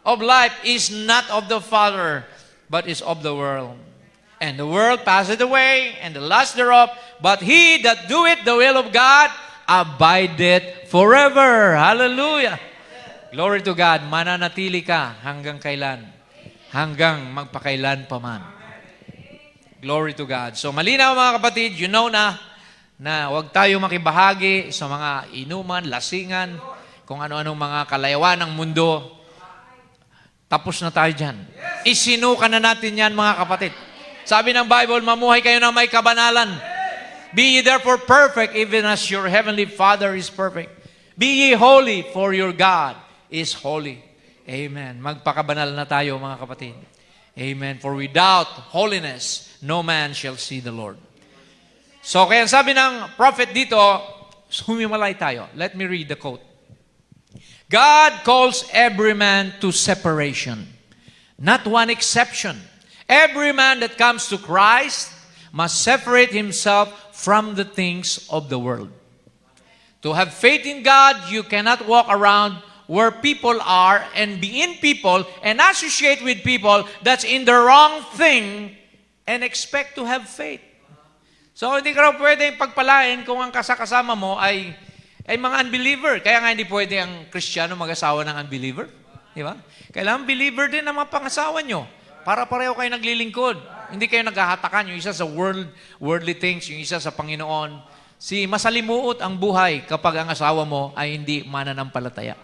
of life is not of the Father, but is of the world. And the world passeth away, and the lust thereof, but he that doeth the will of God abideth forever. Hallelujah! Glory to God. Mananatili ka hanggang kailan? Hanggang magpakailan pa man. Glory to God. So malinaw mga kapatid, you know na huwag tayo makibahagi sa mga inuman, lasingan, kung ano-anong mga kalayawan ng mundo. Tapos na tayo dyan. Isinuka na natin yan mga kapatid. Sabi ng Bible, mamuhay kayo na may kabanalan. Be ye therefore perfect, even as your heavenly Father is perfect. Be ye holy, for your God is holy. Amen. Magpakabanal na tayo mga kapatid. Amen. For without holiness, no man shall see the Lord. So kaya sabi ng prophet dito, humimalay tayo. Let me read the quote. God calls every man to separation, not one exception. Every man that comes to Christ must separate himself from the things of the world. To have faith in God, you cannot walk around where people are and be in people and associate with people that's in the wrong thing and expect to have faith. So hindi ka raw pwedeng pagpalain kung ang kasama mo ay mga unbeliever. Kaya nga hindi pwede ang Kristiyano mag-asawa ng unbeliever. Di ba? Kailangan believer din ang mga pangasawa nyo. Para pareho kayo naglilingkod. Hindi kayo naghahatakan. Yung isa sa worldly things, yung isa sa Panginoon. Masalimuot ang buhay kapag ang asawa mo ay hindi mananampalataya.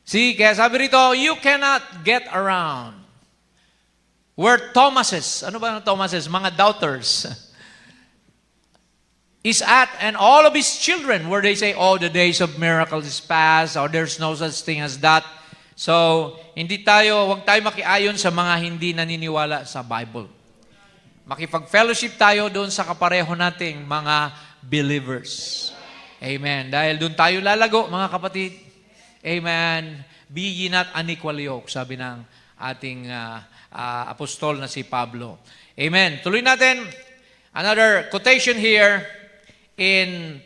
Kaya sabi rito, you cannot get around where Thomases, ano ba ang Thomases? Mga doubters. Is at, and all of his children, where they say, oh, the days of miracles is past, or there's no such thing as that. So, huwag tayo makiayon sa mga hindi naniniwala sa Bible. Makipag-fellowship tayo doon sa kapareho nating mga believers. Amen. Dahil doon tayo lalago, mga kapatid. Amen. Be ye not unequally yoked, sabi ng ating apostol na si Pablo. Amen. Tuloy natin. Another quotation here.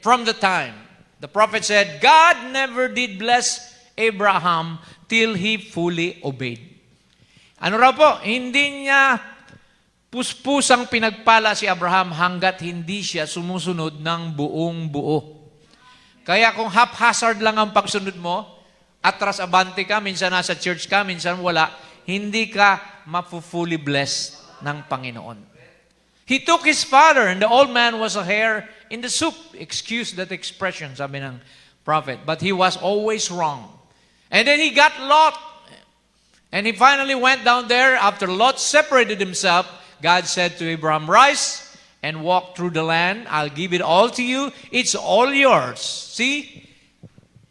From the time, the prophet said, God never did bless Abraham till he fully obeyed. Ano raw po? Hindi niya puspusang pinagpala si Abraham hanggat hindi siya sumusunod ng buong buo. Kaya kung haphazard lang ang pagsunod mo, atras abante ka, minsan nasa church ka, minsan wala, hindi ka mafu-fully blessed ng Panginoon. He took his father, and the old man was a hair in the soup. Excuse that expression, sabi ng prophet. But he was always wrong. And then he got Lot. And he finally went down there. After Lot separated himself, God said to Abraham, rise and walk through the land. I'll give it all to you. It's all yours. See?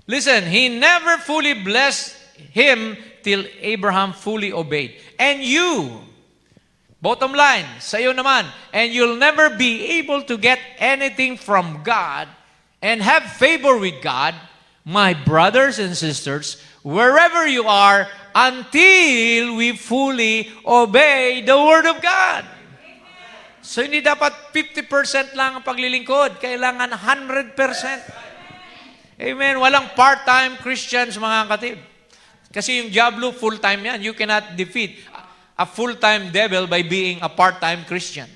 Listen, he never fully blessed him till Abraham fully obeyed. And you, bottom line, sa'yo naman, and you'll never be able to get anything from God and have favor with God, my brothers and sisters, wherever you are, until we fully obey the Word of God. So hindi dapat 50% lang ang paglilingkod. Kailangan 100%. Amen. Walang part-time Christians, mga kapatid. Kasi yung Diablo, full-time yan. You cannot defeat. a full-time devil by being a part-time Christian.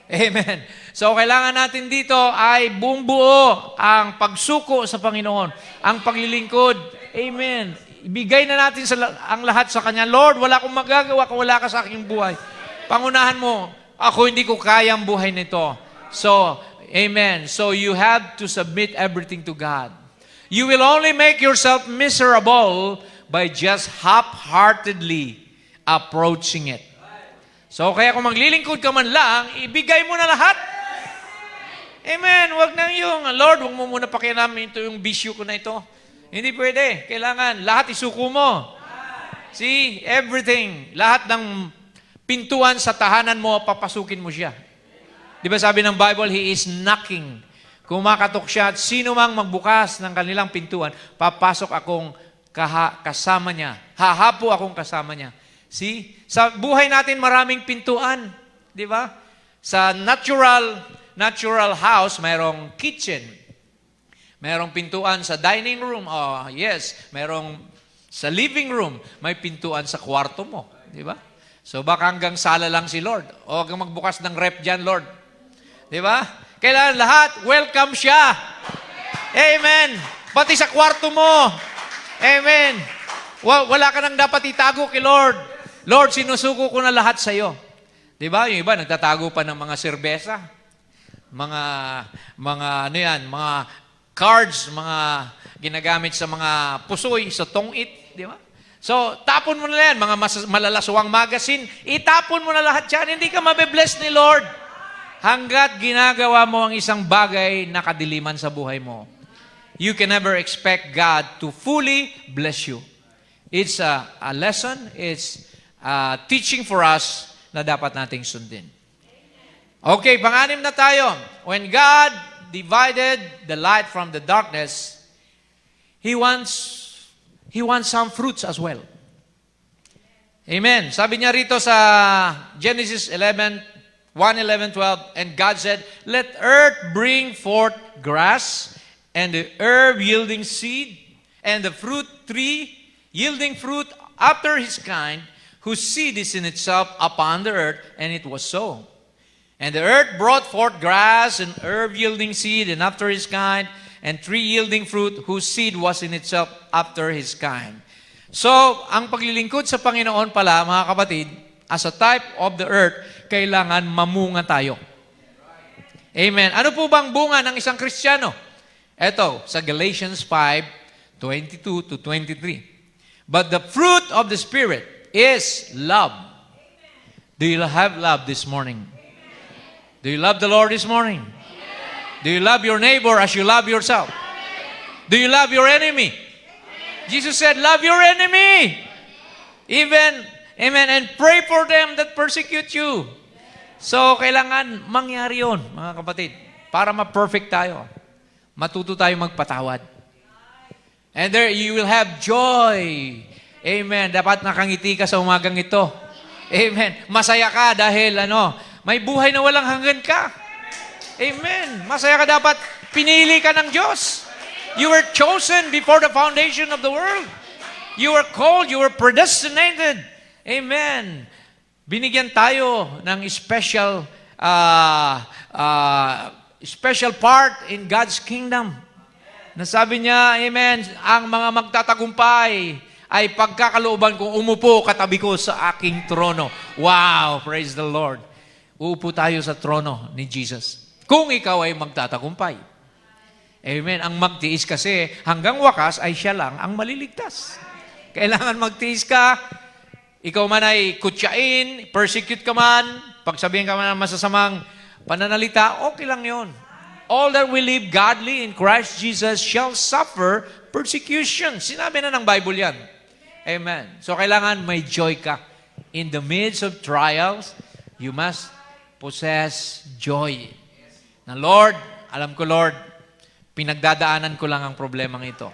Amen. So, kailangan natin dito ay buong buo ang pagsuko sa Panginoon, ang paglilingkod. Amen. Ibigay na natin ang lahat sa Kanya. Lord, wala akong magagawa kung wala ka sa aking buhay. Pangunahan mo, ako hindi ko kayang buhay nito. So, amen. So, you have to submit everything to God. You will only make yourself miserable by just half-heartedly approaching it. So, kaya kung maglilingkod ka man lang, ibigay mo na lahat. Amen. Huwag na yung, Lord, huwag mo muna pakialaman ito yung bisyo ko na ito. Hindi pwede. Kailangan, lahat isuko mo. See, everything, lahat ng pintuan sa tahanan mo, papasukin mo siya. Di ba sabi ng Bible, He is knocking. Kumakatok siya at sino mang magbukas ng kanilang pintuan, papasok akong kasama niya. Hahapo akong kasama niya. See? Sa buhay natin maraming pintuan, di ba? Sa natural house, mayroong kitchen. Mayroong pintuan sa dining room. Oh, yes. Mayroong sa living room, may pintuan sa kwarto mo, di ba? So baka hanggang sala lang si Lord. O hanggang magbukas ng rep diyan, Lord. Di ba? Kailangan lahat welcome siya. Amen. Pati sa kwarto mo. Amen. Wala ka nang dapat itago kay Lord. Lord, sinusuko ko na lahat sa iyo. 'Di ba? Yung iba nagtatago pa ng mga serbesa, mga ano 'yan, mga cards, mga ginagamit sa mga pusoy, sa tong-it, 'di ba? So, tapon mo na yan, mga malalaswang magazine, itapon mo na lahat yan, hindi ka mabe-bless ni Lord. Hanggat ginagawa mo ang isang bagay na kadiliman sa buhay mo, you can never expect God to fully bless you. It's a lesson, it's teaching for us na dapat nating sundin. Okay, pang-anim na tayo. When God divided the light from the darkness, He wants some fruits as well. Amen. Sabi niya rito sa Genesis 1:11-12, and God said, "Let earth bring forth grass, and the herb yielding seed, and the fruit tree yielding fruit after his kind, whose seed is in itself upon the earth." And it was so. And the earth brought forth grass, and herb yielding seed, and after his kind, and tree yielding fruit, whose seed was in itself after his kind. So, ang paglilingkod sa Panginoon pala, mga kapatid, as a type of the earth, kailangan mamunga tayo. Amen. Ano po bang bunga ng isang Kristiyano? Ito, sa Galatians 5:22-23. But the fruit of the Spirit is love. Do you have love this morning? Do you love the Lord this morning? Do you love your neighbor as you love yourself? Do you love your enemy? Jesus said, love your enemy. Even, amen, and pray for them that persecute you. So, kailangan mangyari yun, mga kapatid, para ma-perfect tayo. Matuto tayo magpatawad. And there, you will have joy. Amen. Dapat nakangiti ka sa umagang ito. Amen. Masaya ka dahil, may buhay na walang hanggan ka. Amen. Masaya ka dapat. Pinili ka ng Diyos. You were chosen before the foundation of the world. You were called. You were predestinated. Amen. Binigyan tayo ng special part in God's kingdom. Nasabi niya, amen, ang mga magtatagumpay ay pagkakalooban kong umupo katabi ko sa aking trono. Wow, praise the Lord. Uupo tayo sa trono ni Jesus. Kung ikaw ay magtatagumpay. Amen. Ang magtiis kasi hanggang wakas ay siya lang ang maliligtas. Kailangan magtiis ka. Ikaw man ay kutyain, persecute ka man, pagsabihin ka man ng masasamang pananalita, okay lang yon. All that will live godly in Christ Jesus shall suffer persecution. Sinabi na ng Bible yan. Amen. So kailangan may joy ka. In the midst of trials, you must possess joy. Na Lord, alam ko Lord, pinagdadaanan ko lang ang problemang ito.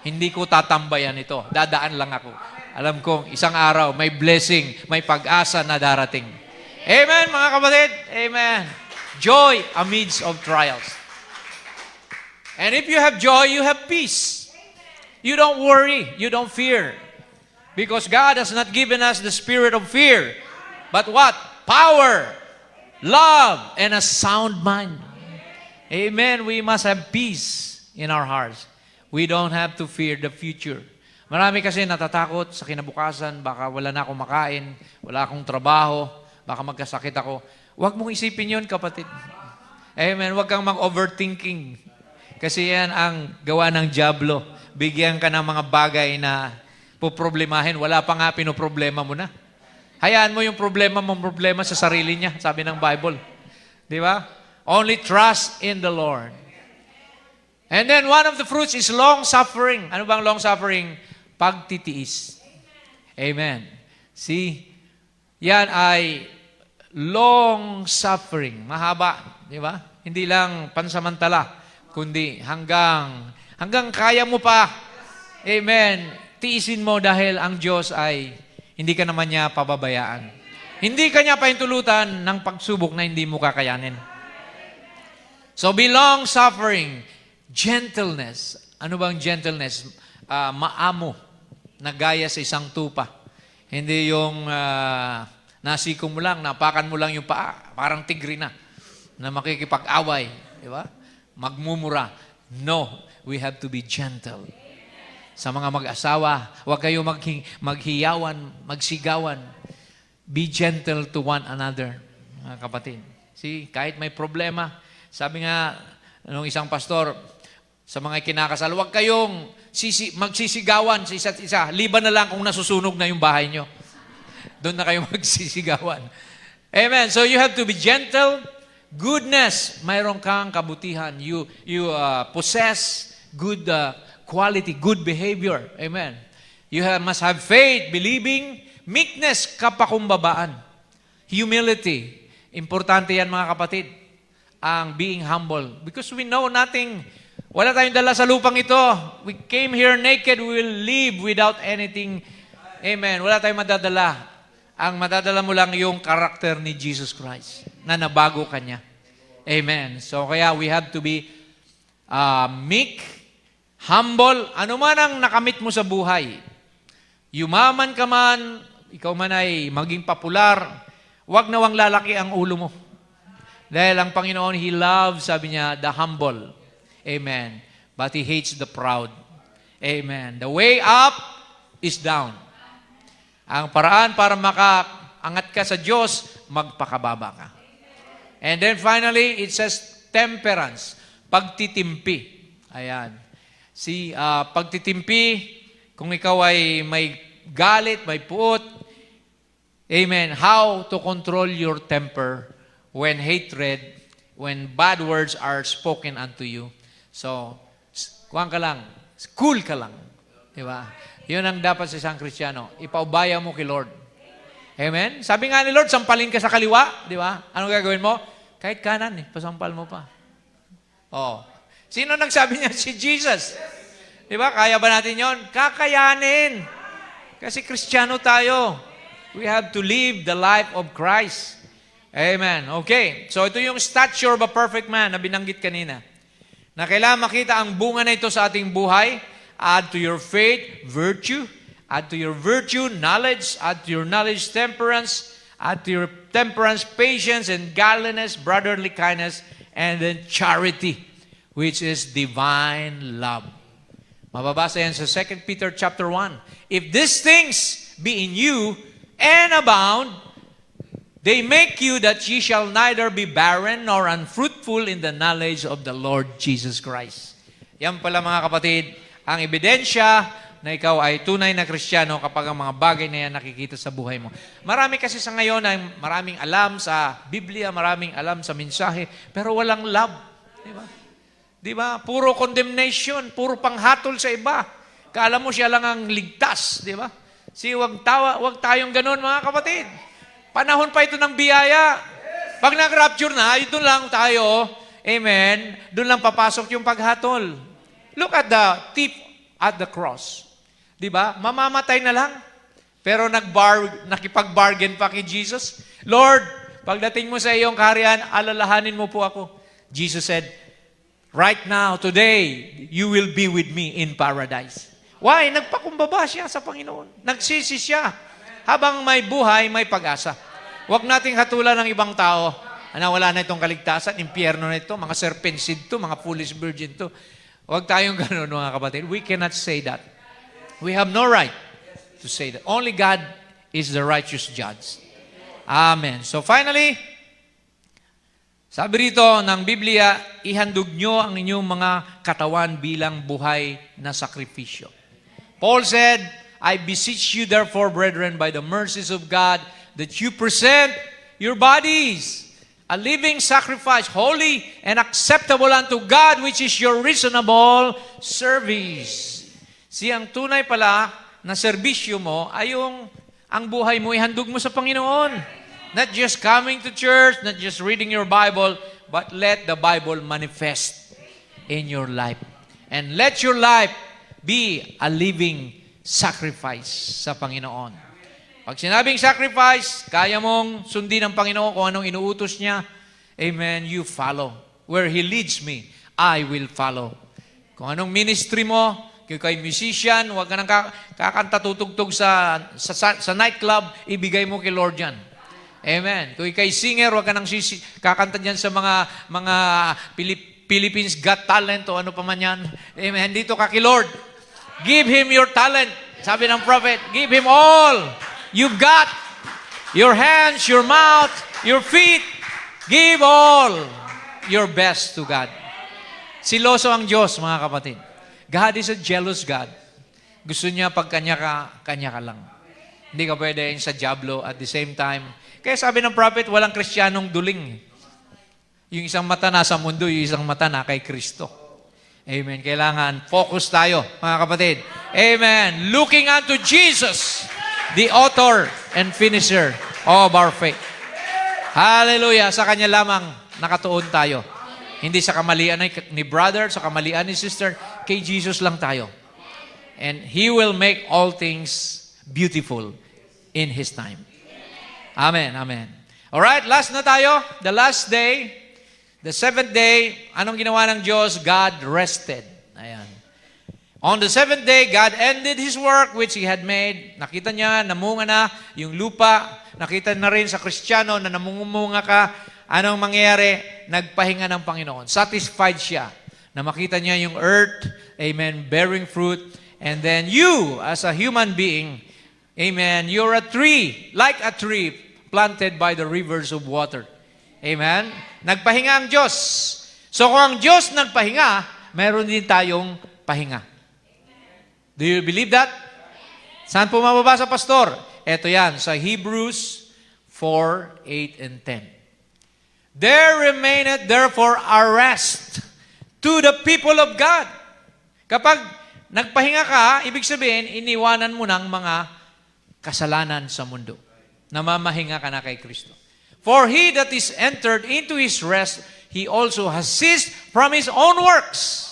Hindi ko tatambayan ito. Dadaan lang ako. Alam ko, isang araw, may blessing, may pag-asa na darating. Amen, mga kapatid. Amen. Joy amidst of trials. And if you have joy, you have peace. You don't worry. You don't fear. Because God has not given us the spirit of fear, but what? Power, love, and a sound mind. Amen. We must have peace in our hearts. We don't have to fear the future. Marami kasi natatakot sa kinabukasan, baka wala na akong makain, wala akong trabaho, baka magkasakit ako. Huwag mong isipin yun, kapatid. Amen. Huwag kang mag-overthinking. Kasi yan ang gawa ng dyablo. Bigyan ka ng mga bagay na poproblemahin. Wala pa nga pinoproblema mo na. Hayaan mo yung problema sa sarili niya, sabi ng Bible. Di ba? Only trust in the Lord. And then one of the fruits is long-suffering. Ano bang long-suffering? Pagtitiis. Amen. See? Yan ay long-suffering. Mahaba. Di ba? Hindi lang pansamantala, kundi hanggang kaya mo pa. Amen. Tiisin mo dahil ang Diyos ay hindi ka naman niya pababayaan. Hindi ka niya pahintulutan ng pagsubok na hindi mo kakayanin. So be long-suffering. Gentleness. Ano bang gentleness? Maamo. Nagaya sa isang tupa. Hindi yung nasikong mo lang, napakan mo lang yung paa. Parang tigre na makikipag-away. Di ba? Magmumura. No. We have to be gentle. Sa mga mag-asawa, huwag kayo maghiyawan, magsigawan. Be gentle to one another, mga kapatid. See, kahit may problema, sabi nga nung isang pastor, sa mga kinakasal, huwag kayong magsisigawan sa isa't isa. Liban na lang kung nasusunog na yung bahay nyo. Doon na kayo magsisigawan. Amen. So you have to be gentle. Goodness, mayroon kang kabutihan. You possess good quality, good behavior. Amen. You must have faith, believing, meekness, kapakumbabaan, humility. Importante yan, mga kapatid, ang being humble. Because we know nothing. Wala tayong dala sa lupang ito. We came here naked. We will leave without anything. Amen. Wala tayong madadala. Ang madadala mo lang yung karakter ni Jesus Christ na nabago ka niya. Amen. So kaya we have to be meek, humble, ano man ang nakamit mo sa buhay. Yumaman ka man, ikaw man ay maging popular, wag nawang lalaki ang ulo mo. Dahil ang Panginoon, He loves, sabi niya, the humble. Amen. But He hates the proud. Amen. The way up is down. Ang paraan para makaangat ka sa Diyos, magpakababa ka. And then finally, it says temperance. Pagtitimpi. Ayan. See, pagtitimpi, kung ikaw ay may galit, may puot, amen, how to control your temper when hatred, when bad words are spoken unto you. So, kuhaan ka lang, cool ka lang. Diba? Yun ang dapat sa isang Kristiyano. Ipaubaya mo kay Lord. Amen? Sabi nga ni Lord, sampalin ka sa kaliwa. Di ba? Anong gagawin mo? Kahit kanan, pasampal mo pa. Oh. Sino nagsabi niya? Si Jesus. Di ba? Kaya ba natin yon? Kakayanin. Kasi Kristiyano tayo. We have to live the life of Christ. Amen. Okay. So ito yung stature of a perfect man na binanggit kanina. Na kailangan makita ang bunga na ito sa ating buhay. Add to your faith, virtue. Add to your virtue, knowledge. Add to your knowledge, temperance. Add to your temperance, patience and godliness, brotherly kindness, and then charity, which is divine love. Mababasa yan sa 2 Peter chapter 1. If these things be in you and abound, they make you that ye shall neither be barren nor unfruitful in the knowledge of the Lord Jesus Christ. Yan pala, mga kapatid, ang ebidensya na ikaw ay tunay na Kristiyano kapag ang mga bagay na yan nakikita sa buhay mo. Marami kasi sa ngayon ay maraming alam sa Biblia, maraming alam sa mensahe, pero walang love. Diba? Diba? Puro condemnation, puro panghatol sa iba. Kala mo siya lang ang ligtas. Diba? Wag tayong ganun, mga kapatid. Panahon pa ito ng biyaya. Pag nag-rapture na, doon lang tayo, amen, doon lang papasok yung paghatol. Look at the thief at the cross. Diba? Mamamatay na lang. Pero nakipag-bargain pa kay Jesus. Lord, pagdating mo sa iyong kaharian, alalahanin mo po ako. Jesus said, right now, today, you will be with me in paradise. Why? Nagpakumbaba siya sa Panginoon. Nagsisi siya. Habang may buhay, may pag-asa. Huwag nating hatulan ng ibang tao na wala na itong kaligtasan, impyerno na ito, mga serpent seed to, mga foolish virgin to. Huwag tayong gano'n, mga kapatid. We cannot say that. We have no right to say that. Only God is the righteous judge. Amen. So finally, sabi rito ng Biblia, ihandog nyo ang inyong mga katawan bilang buhay na sakripisyo. Paul said, I beseech you therefore, brethren, by the mercies of God, that you present your bodies a living sacrifice, holy and acceptable unto God, which is your reasonable service. Siyang tunay pala na serbisyo mo ay ang buhay mo ihandog mo sa Panginoon. Not just coming to church, not just reading your Bible, but let the Bible manifest in your life. And let your life be a living sacrifice sa Panginoon. Pag sinabing sacrifice, kaya mong sundin ang Panginoon kung anong inuutos niya. Amen, you follow. Where He leads me, I will follow. Kung anong ministry mo, kung kay musician, huwag ka nang kakanta tutugtog sa nightclub, ibigay mo kay Lord yan. Amen. Kung ikay singer, huwag ka nang kakanta dyan sa mga Philippines Got Talent o ano pa man yan. Amen. Dito ka kay Lord. Give Him your talent. Sabi ng prophet, give Him all you've got. Your hands, your mouth, your feet. Give all your best to God. Siloso ang Diyos, mga kapatid. God is a jealous God. Gusto niya pag kanya ka lang. Hindi ka pwede sa diablo at the same time. Kaya sabi ng prophet, walang Kristiyanong duling. Yung isang mata nasa mundo, yung isang mata na kay Kristo. Amen. Kailangan focus tayo, mga kapatid. Amen. Looking unto Jesus, the author and finisher of our faith. Hallelujah. Sa Kanya lamang nakatuon tayo. Hindi sa kamalian ni brother, sa kamalian ni sister, kay Jesus lang tayo. And He will make all things beautiful in His time. Amen, amen. Alright, last na tayo. The last day, the seventh day, anong ginawa ng Diyos? God rested. Ayan. On the seventh day, God ended His work which He had made. Nakita niya, namunga na yung lupa. Nakita na rin sa Kristiyano na namunga ka. Anong mangyayari? Nagpahinga ng Panginoon. Satisfied siya na makita niya yung earth, amen, bearing fruit. And then you, as a human being, amen, you're a tree, like a tree, planted by the rivers of water. Amen? Nagpahinga ang Diyos. So kung ang Diyos nagpahinga, meron din tayong pahinga. Do you believe that? Saan po mababasa, Pastor? Ito yan, sa Hebrews 4, 8, and 10. There remaineth therefore a rest to the people of God. Kapag nagpahinga ka, ibig sabihin, iniwanan mo ng mga kasalanan sa mundo. Namamahinga ka na kay Kristo. For he that is entered into his rest, he also has ceased from his own works,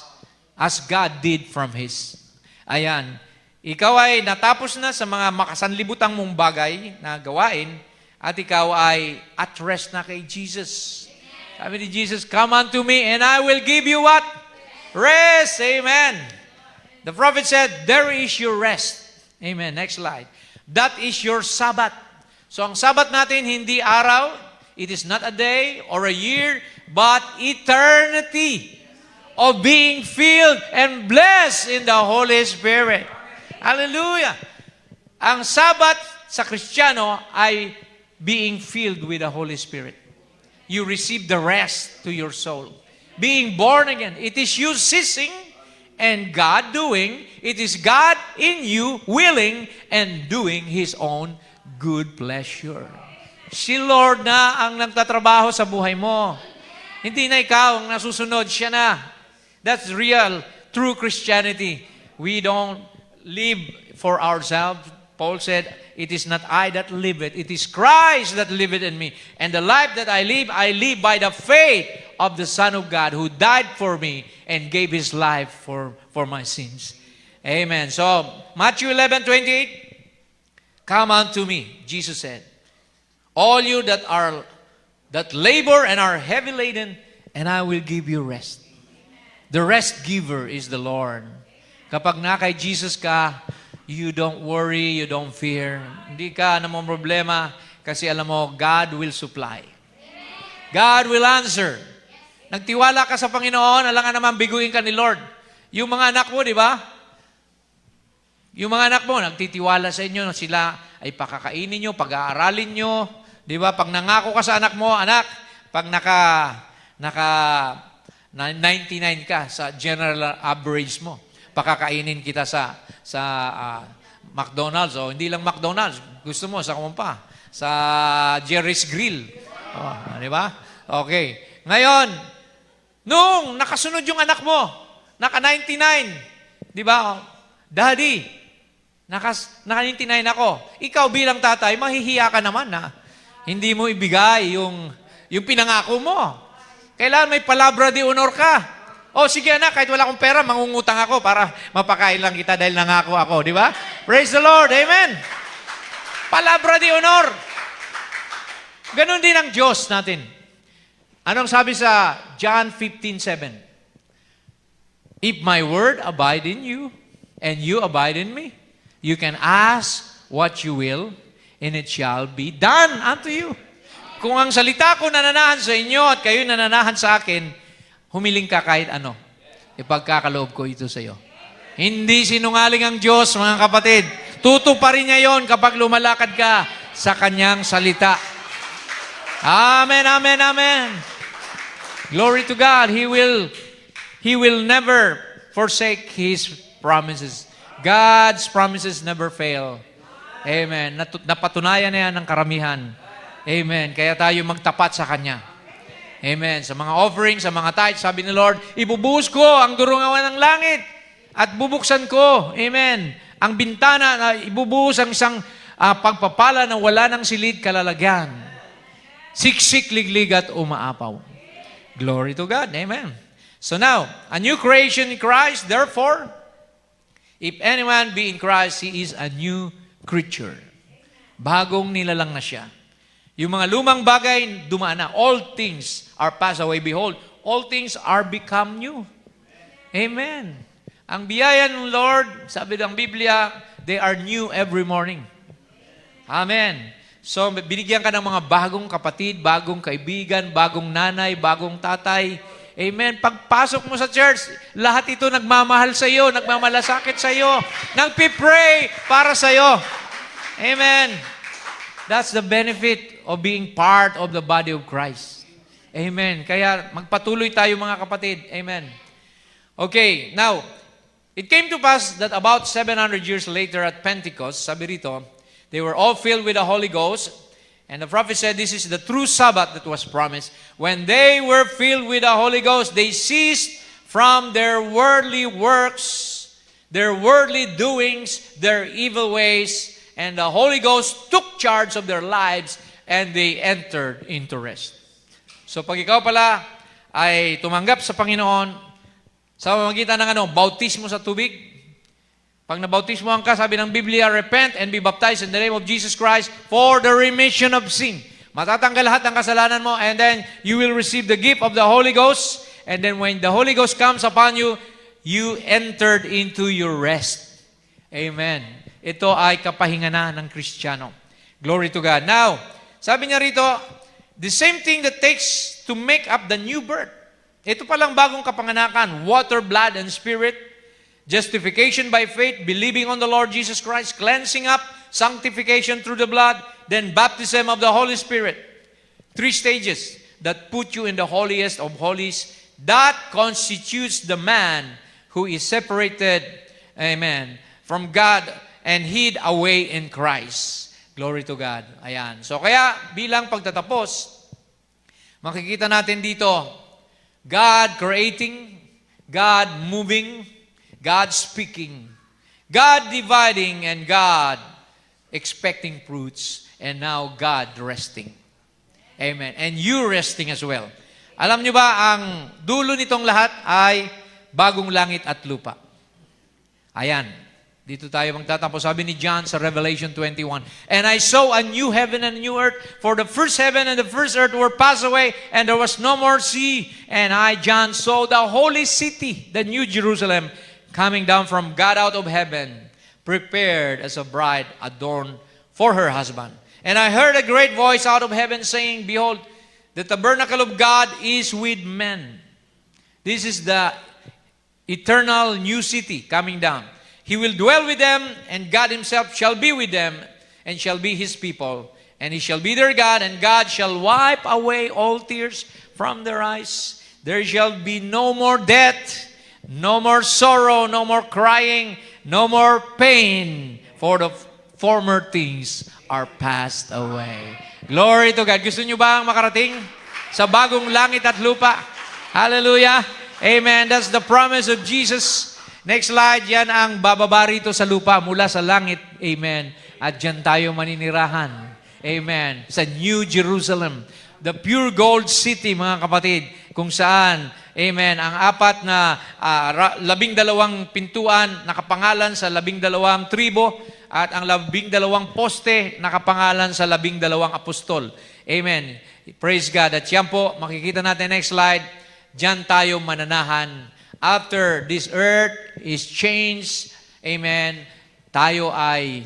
as God did from his. Ayan. Ikaw ay natapos na sa mga makasanlibutang mong bagay na gawain, at ikaw ay at rest na kay Jesus. Sabi ni Jesus, come unto me and I will give you what? Rest. Amen. The prophet said, there is your rest. Amen. Next slide. That is your Sabbath. So ang Sabbath natin, hindi araw, it is not a day or a year, but eternity of being filled and blessed in the Holy Spirit. Hallelujah! Ang Sabbath sa Kristiyano ay being filled with the Holy Spirit. You receive the rest to your soul. Being born again. It is you ceasing and God doing. It is God in you willing and doing His own good pleasure. Si Lord na ang nagtatrabaho sa buhay mo. Hindi na ikaw ang nasusunod, siya na. That's real, true Christianity. We don't live for ourselves. Paul said, it is not I that liveth, it is Christ that liveth in me. And the life that I live by the faith of the Son of God who died for me and gave His life for my sins. Amen. So, Matthew 11:28, come unto me, Jesus said, all you that labor and are heavy laden, and I will give you rest. The rest giver is the Lord. Kapag na kay Jesus ka, you don't worry, you don't fear. Hindi ka namang problema kasi alam mo, God will supply. God will answer. Nagtiwala ka sa Panginoon, alam nga naman, biguin ka ni Lord. Yung mga anak mo, di ba? Yung mga anak mo, nagtitiwala sa inyo, sila ay pakakainin nyo, pag-aaralin nyo. Di ba? Pag nangako ka sa anak mo, anak, pag naka 99 ka sa general average mo, pakakainin kita sa McDonald's, o hindi lang McDonald's, gusto mo, sa kumpa, sa Jerry's Grill. Oh, di ba? Okay. Ngayon, nung nakasunod yung anak mo, naka 99, di ba? Daddy, naka 99 ako. Ikaw bilang tatay, mahihiya ka naman na hindi mo ibigay yung pinangako mo. Kailangan may palabra de honor ka. O sige anak, kahit wala akong pera, mangungutang ako para mapakain lang kita dahil nangako ako. Di ba? Praise the Lord. Amen. Palabra de honor. Ganon din ang Diyos natin. Anong sabi sa John 15:7? If my word abide in you, and you abide in me, you can ask what you will, and it shall be done unto you. Kung ang salita ko nananahan sa inyo at kayo nananahan sa akin, humiling ka kahit ano. Ipagkakaloob ko ito sa iyo. Hindi sinungaling ang Diyos, mga kapatid. Tutuparin niya yon kapag lumalakad ka sa Kanyang salita. Amen, amen, amen. Glory to God. He will never forsake His promises. God's promises never fail. Amen. Napatunayan na yan ng karamihan. Amen. Kaya tayo magtapat sa Kanya. Amen. Sa mga offerings, sa mga tithes, sabi ni Lord, ibubuhos ko ang durungawan ng langit at bubuksan ko. Amen. Ang bintana na ibubuhos ang isang pagpapala na wala ng silid kalalagyan. Siksik, liglig at umaapaw. Glory to God. Amen. So now, a new creation in Christ, therefore, if anyone be in Christ, he is a new creature. Bagong nilalang na siya. Yung mga lumang bagay, dumaan na. All things are passed away. Behold, all things are become new. Amen. Ang biyaya ng Lord, sabi ng Biblia, they are new every morning. Amen. So, binigyan ka ng mga bagong kapatid, bagong kaibigan, bagong nanay, bagong tatay. Amen. Pagpasok mo sa church, lahat ito nagmamahal sa iyo, nagmamalasakit sa iyo, nagpipray para sa iyo. Amen. That's the benefit of being part of the body of Christ. Amen. Kaya magpatuloy tayo mga kapatid. Amen. Okay, now, it came to pass that about 700 years later at Pentecost, sabi rito, they were all filled with the Holy Ghost. And the prophet said, this is the true Sabbath that was promised. When they were filled with the Holy Ghost, they ceased from their worldly works, their worldly doings, their evil ways, and the Holy Ghost took charge of their lives, and they entered into rest. So pag ikaw pala ay tumanggap sa Panginoon, sa pamamagitan ng bautismo sa tubig, pag nabautismohan ka, sabi ng Biblia, repent and be baptized in the name of Jesus Christ for the remission of sin. Matatanggal lahat ng kasalanan mo, and then you will receive the gift of the Holy Ghost, and then when the Holy Ghost comes upon you, you entered into your rest. Amen. Ito ay kapahinga na ng Kristiyano. Glory to God. Now, sabi niya rito, the same thing that takes to make up the new birth. Ito palang bagong kapanganakan, water, blood, and spirit, justification by faith, believing on the Lord Jesus Christ, cleansing up, sanctification through the blood, then baptism of the Holy Spirit. 3 stages that put you in the holiest of holies. That constitutes the man who is separated, amen, from God and hid away in Christ. Glory to God. Ayan. So kaya bilang pagtatapos, makikita natin dito, God creating, God moving, God speaking, God dividing, and God expecting fruits, and now God resting. Amen. And you resting as well. Alam niyo ba, ang dulo nitong lahat ay bagong langit at lupa. Ayan. Dito tayo magtatapos. Sabi ni John sa Revelation 21, and I saw a new heaven and a new earth, for the first heaven and the first earth were passed away, and there was no more sea. And I, John, saw the holy city, the new Jerusalem, coming down from God out of heaven, prepared as a bride adorned for her husband. And I heard a great voice out of heaven saying, Behold, the tabernacle of God is with men. This is the eternal new city coming down. He will dwell with them, and God himself shall be with them, and shall be his people. And he shall be their God, and God shall wipe away all tears from their eyes. There shall be no more death, no more sorrow, no more crying, no more pain, for the former things are passed away. Glory to God. Gusto nyo ba ang makarating sa bagong langit at lupa? Hallelujah. Amen. That's the promise of Jesus. Next slide, yan ang bababa rito sa lupa mula sa langit. Amen. At dyan tayo maninirahan. Amen. Sa New Jerusalem. The pure gold city, mga kapatid, kung saan, amen, ang apat na 12 pintuan nakapangalan sa 12 tribo at ang 12 poste nakapangalan sa 12 apostol. Amen. Praise God. At yan po, makikita natin next slide, dyan tayo mananahan. After this earth is changed, amen, tayo ay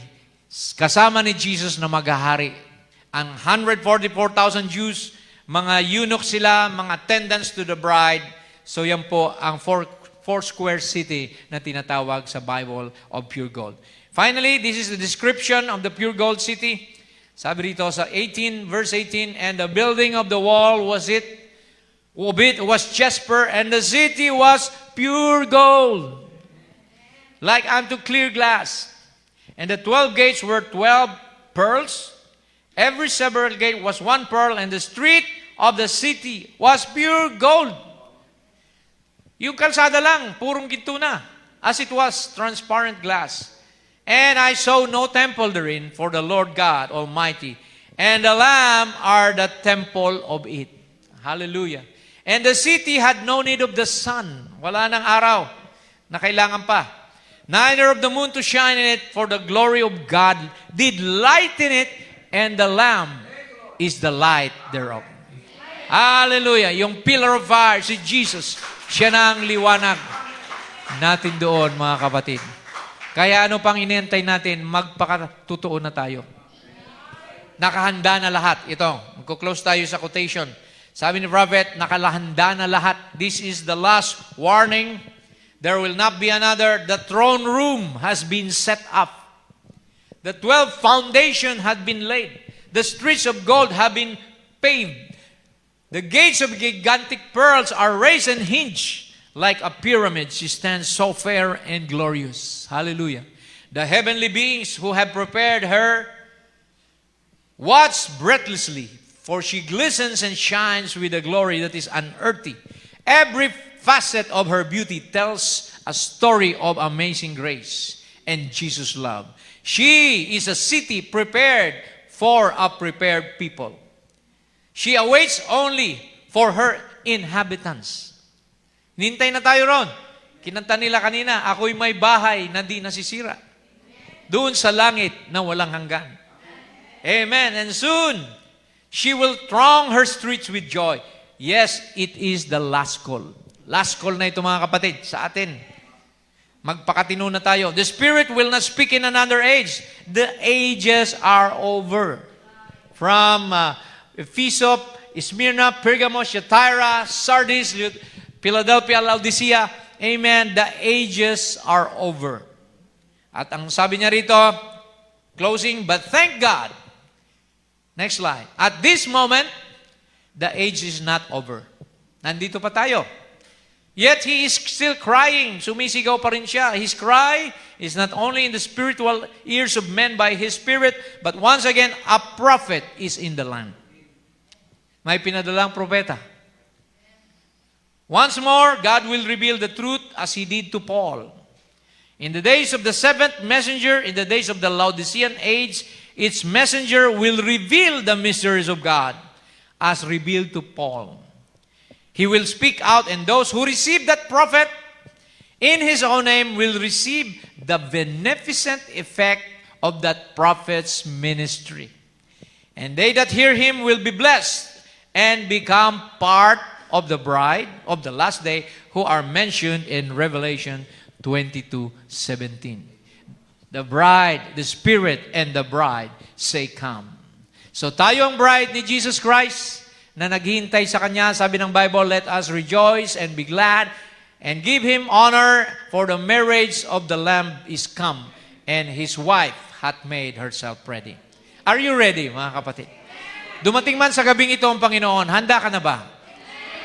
kasama ni Jesus na maghahari. Ang 144,000 Jews, mga eunuch sila, mga attendants to the bride. So yan po ang four square city na tinatawag sa Bible of pure gold. Finally, this is the description of the pure gold city. Sabi rito sa 18, verse 18, and the building of the wall was jasper, and the city was pure gold, like unto clear glass. And the 12 gates were 12 pearls. Every several gate was 1 pearl, and the street of the city was pure gold. Yung kalsada lang, purong ginto na, as it was transparent glass. And I saw no temple therein, for the Lord God Almighty and the Lamb are the temple of it. Hallelujah. And the city had no need of the sun. Wala nang araw na kailangan pa. Neither of the moon to shine in it, for the glory of God did lighten it, and the Lamb is the light thereof. Hallelujah. Yung pillar of fire, si Jesus, siya na ang liwanag natin doon, mga kapatid. Kaya ano pang inintay natin, magpakatotoo na tayo. Nakahanda na lahat. Ito, magko-close tayo sa quotation. Sabi ni Prophet, nakalahanda na lahat. This is the last warning. There will not be another. The throne room has been set up. The 12 foundation had been laid. The streets of gold have been paved. The gates of gigantic pearls are raised and hinged like a pyramid. She stands so fair and glorious. Hallelujah. The heavenly beings who have prepared her watch breathlessly, for she glistens and shines with a glory that is unearthly. Every facet of her beauty tells a story of amazing grace and Jesus' love. She is a city prepared for a prepared people. She awaits only for her inhabitants. Nintay na tayo ron. Kinanta nila kanina, ako'y may bahay na di nasisira. Doon sa langit na walang hanggan. Amen. And soon, she will throng her streets with joy. Yes, it is the last call. Last call na ito, mga kapatid, sa atin. Magpakatino na tayo. The Spirit will not speak in another age. The ages are over. From Ephesus, Smyrna, Pergamos, Thyatira, Sardis, Philadelphia, Laodicea. Amen. The ages are over. At ang sabi niya rito, closing, but thank God. Next slide. At this moment, the age is not over. Nandito pa tayo. Yet he is still crying. Sumisigaw pa rin siya. His cry is not only in the spiritual ears of men by His Spirit, but once again, a prophet is in the land. May pinadalang propeta. Once more, God will reveal the truth as He did to Paul. In the days of the seventh messenger, in the days of the Laodicean age, its messenger will reveal the mysteries of God as revealed to Paul. He will speak out, and those who receive that prophet in his own name will receive the beneficent effect of that prophet's ministry. And they that hear him will be blessed and become part of the bride of the last day who are mentioned in Revelation 22:17. The bride, the Spirit, and the bride say, come. So tayo ang bride ni Jesus Christ na naghihintay sa Kanya. Sabi ng Bible, let us rejoice and be glad and give Him honor, for the marriage of the Lamb is come, and His wife hath made herself ready. Are you ready, mga kapatid? Dumating man sa gabing ito ang Panginoon, handa ka na ba?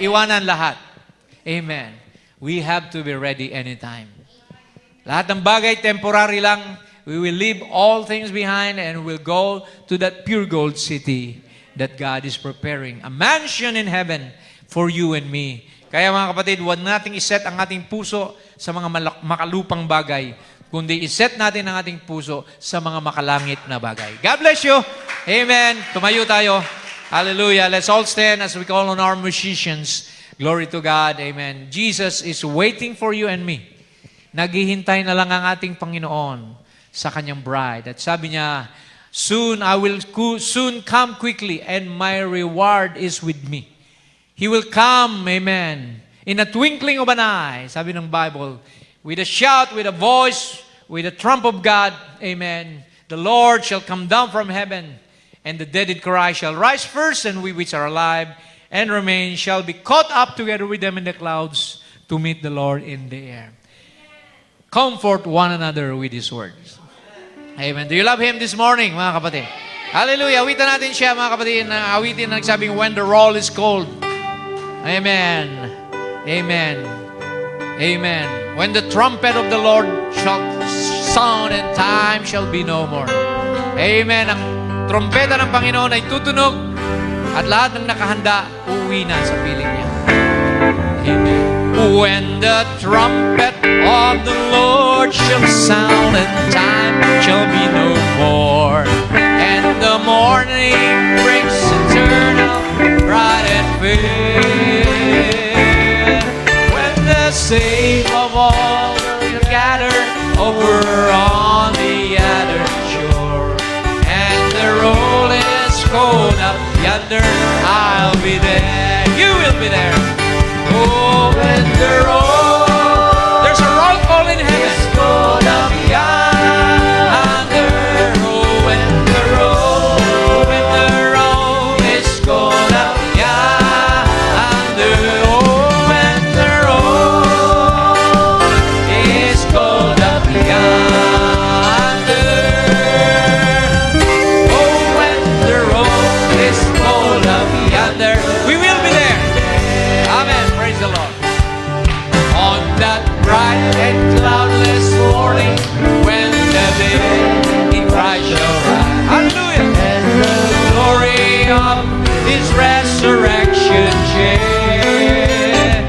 Iwanan lahat. Amen. We have to be ready anytime. Lahat ng bagay, temporary lang. We will leave all things behind and we'll go to that pure gold city that God is preparing. A mansion in heaven for you and me. Kaya mga kapatid, huwag nating iset ang ating puso sa mga makalupang bagay, kundi iset natin ang ating puso sa mga makalangit na bagay. God bless you. Amen. Tumayo tayo. Hallelujah. Let's all stand as we call on our musicians. Glory to God. Amen. Jesus is waiting for you and me. Naghihintay na lang ang ating Panginoon sa kanyang bride. At sabi niya, soon I will soon come quickly and my reward is with me. He will come, amen, in a twinkling of an eye, sabi ng Bible, with a shout, with a voice, with a trump of God, amen. The Lord shall come down from heaven, and the dead in Christ shall rise first, and we which are alive and remain shall be caught up together with them in the clouds to meet the Lord in the air. Comfort one another with His words. Amen. Do you love Him this morning, mga kapatid? Hallelujah. Awitan natin siya, mga kapatid, na awitin na nagsabing, when the roll is cold. Amen. Amen. Amen. When the trumpet of the Lord shall sound and time shall be no more. Amen. Ang trompeta ng Panginoon ay tutunog at lahat ng nakahanda uuwi na sa piling niya. Amen. When the trumpet of the Lord shall sound and time shall be no more, and the morning breaks eternal, bright and fair, when the saints of all will gather over on the other shore, and the roll is cold up yonder, I'll be there, you will be there. Oh, when the roll, there's a roll call in heaven. It's cold up yonder. Oh, when the roll is cold up yonder. Oh, when the roll is cold up yonder. Oh, when the roll is cold up yonder. We will be there. Amen. Praise the Lord. On that bright and cloudless morning, when the day in Christ shall rise. Hallelujah. And the glory of His resurrection share.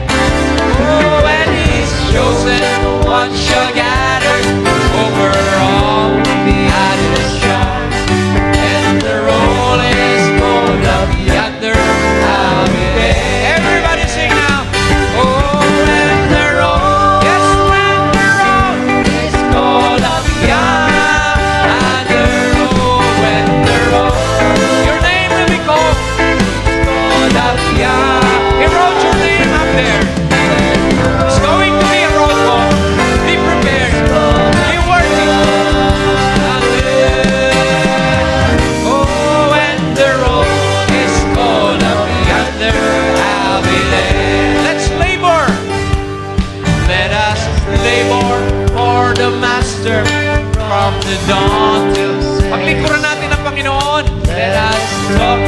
Oh, and His chosen ones shall gather over all the other shore. And the roll is cold up yonder. I'll be there. Everybody sing now. Oh, when the roll, yes, when the roll is cold up yonder. Oh, when the roll, your name will be called. Cold up yonder. He wrote your name up there. It's going to be a roll call. Be prepared. Be worthy. Oh, when the roll is cold up yonder, I'll be there. Let's labor. Let us labor for the Master from the dawn till paglikuran natin ang Panginoon. Let us talk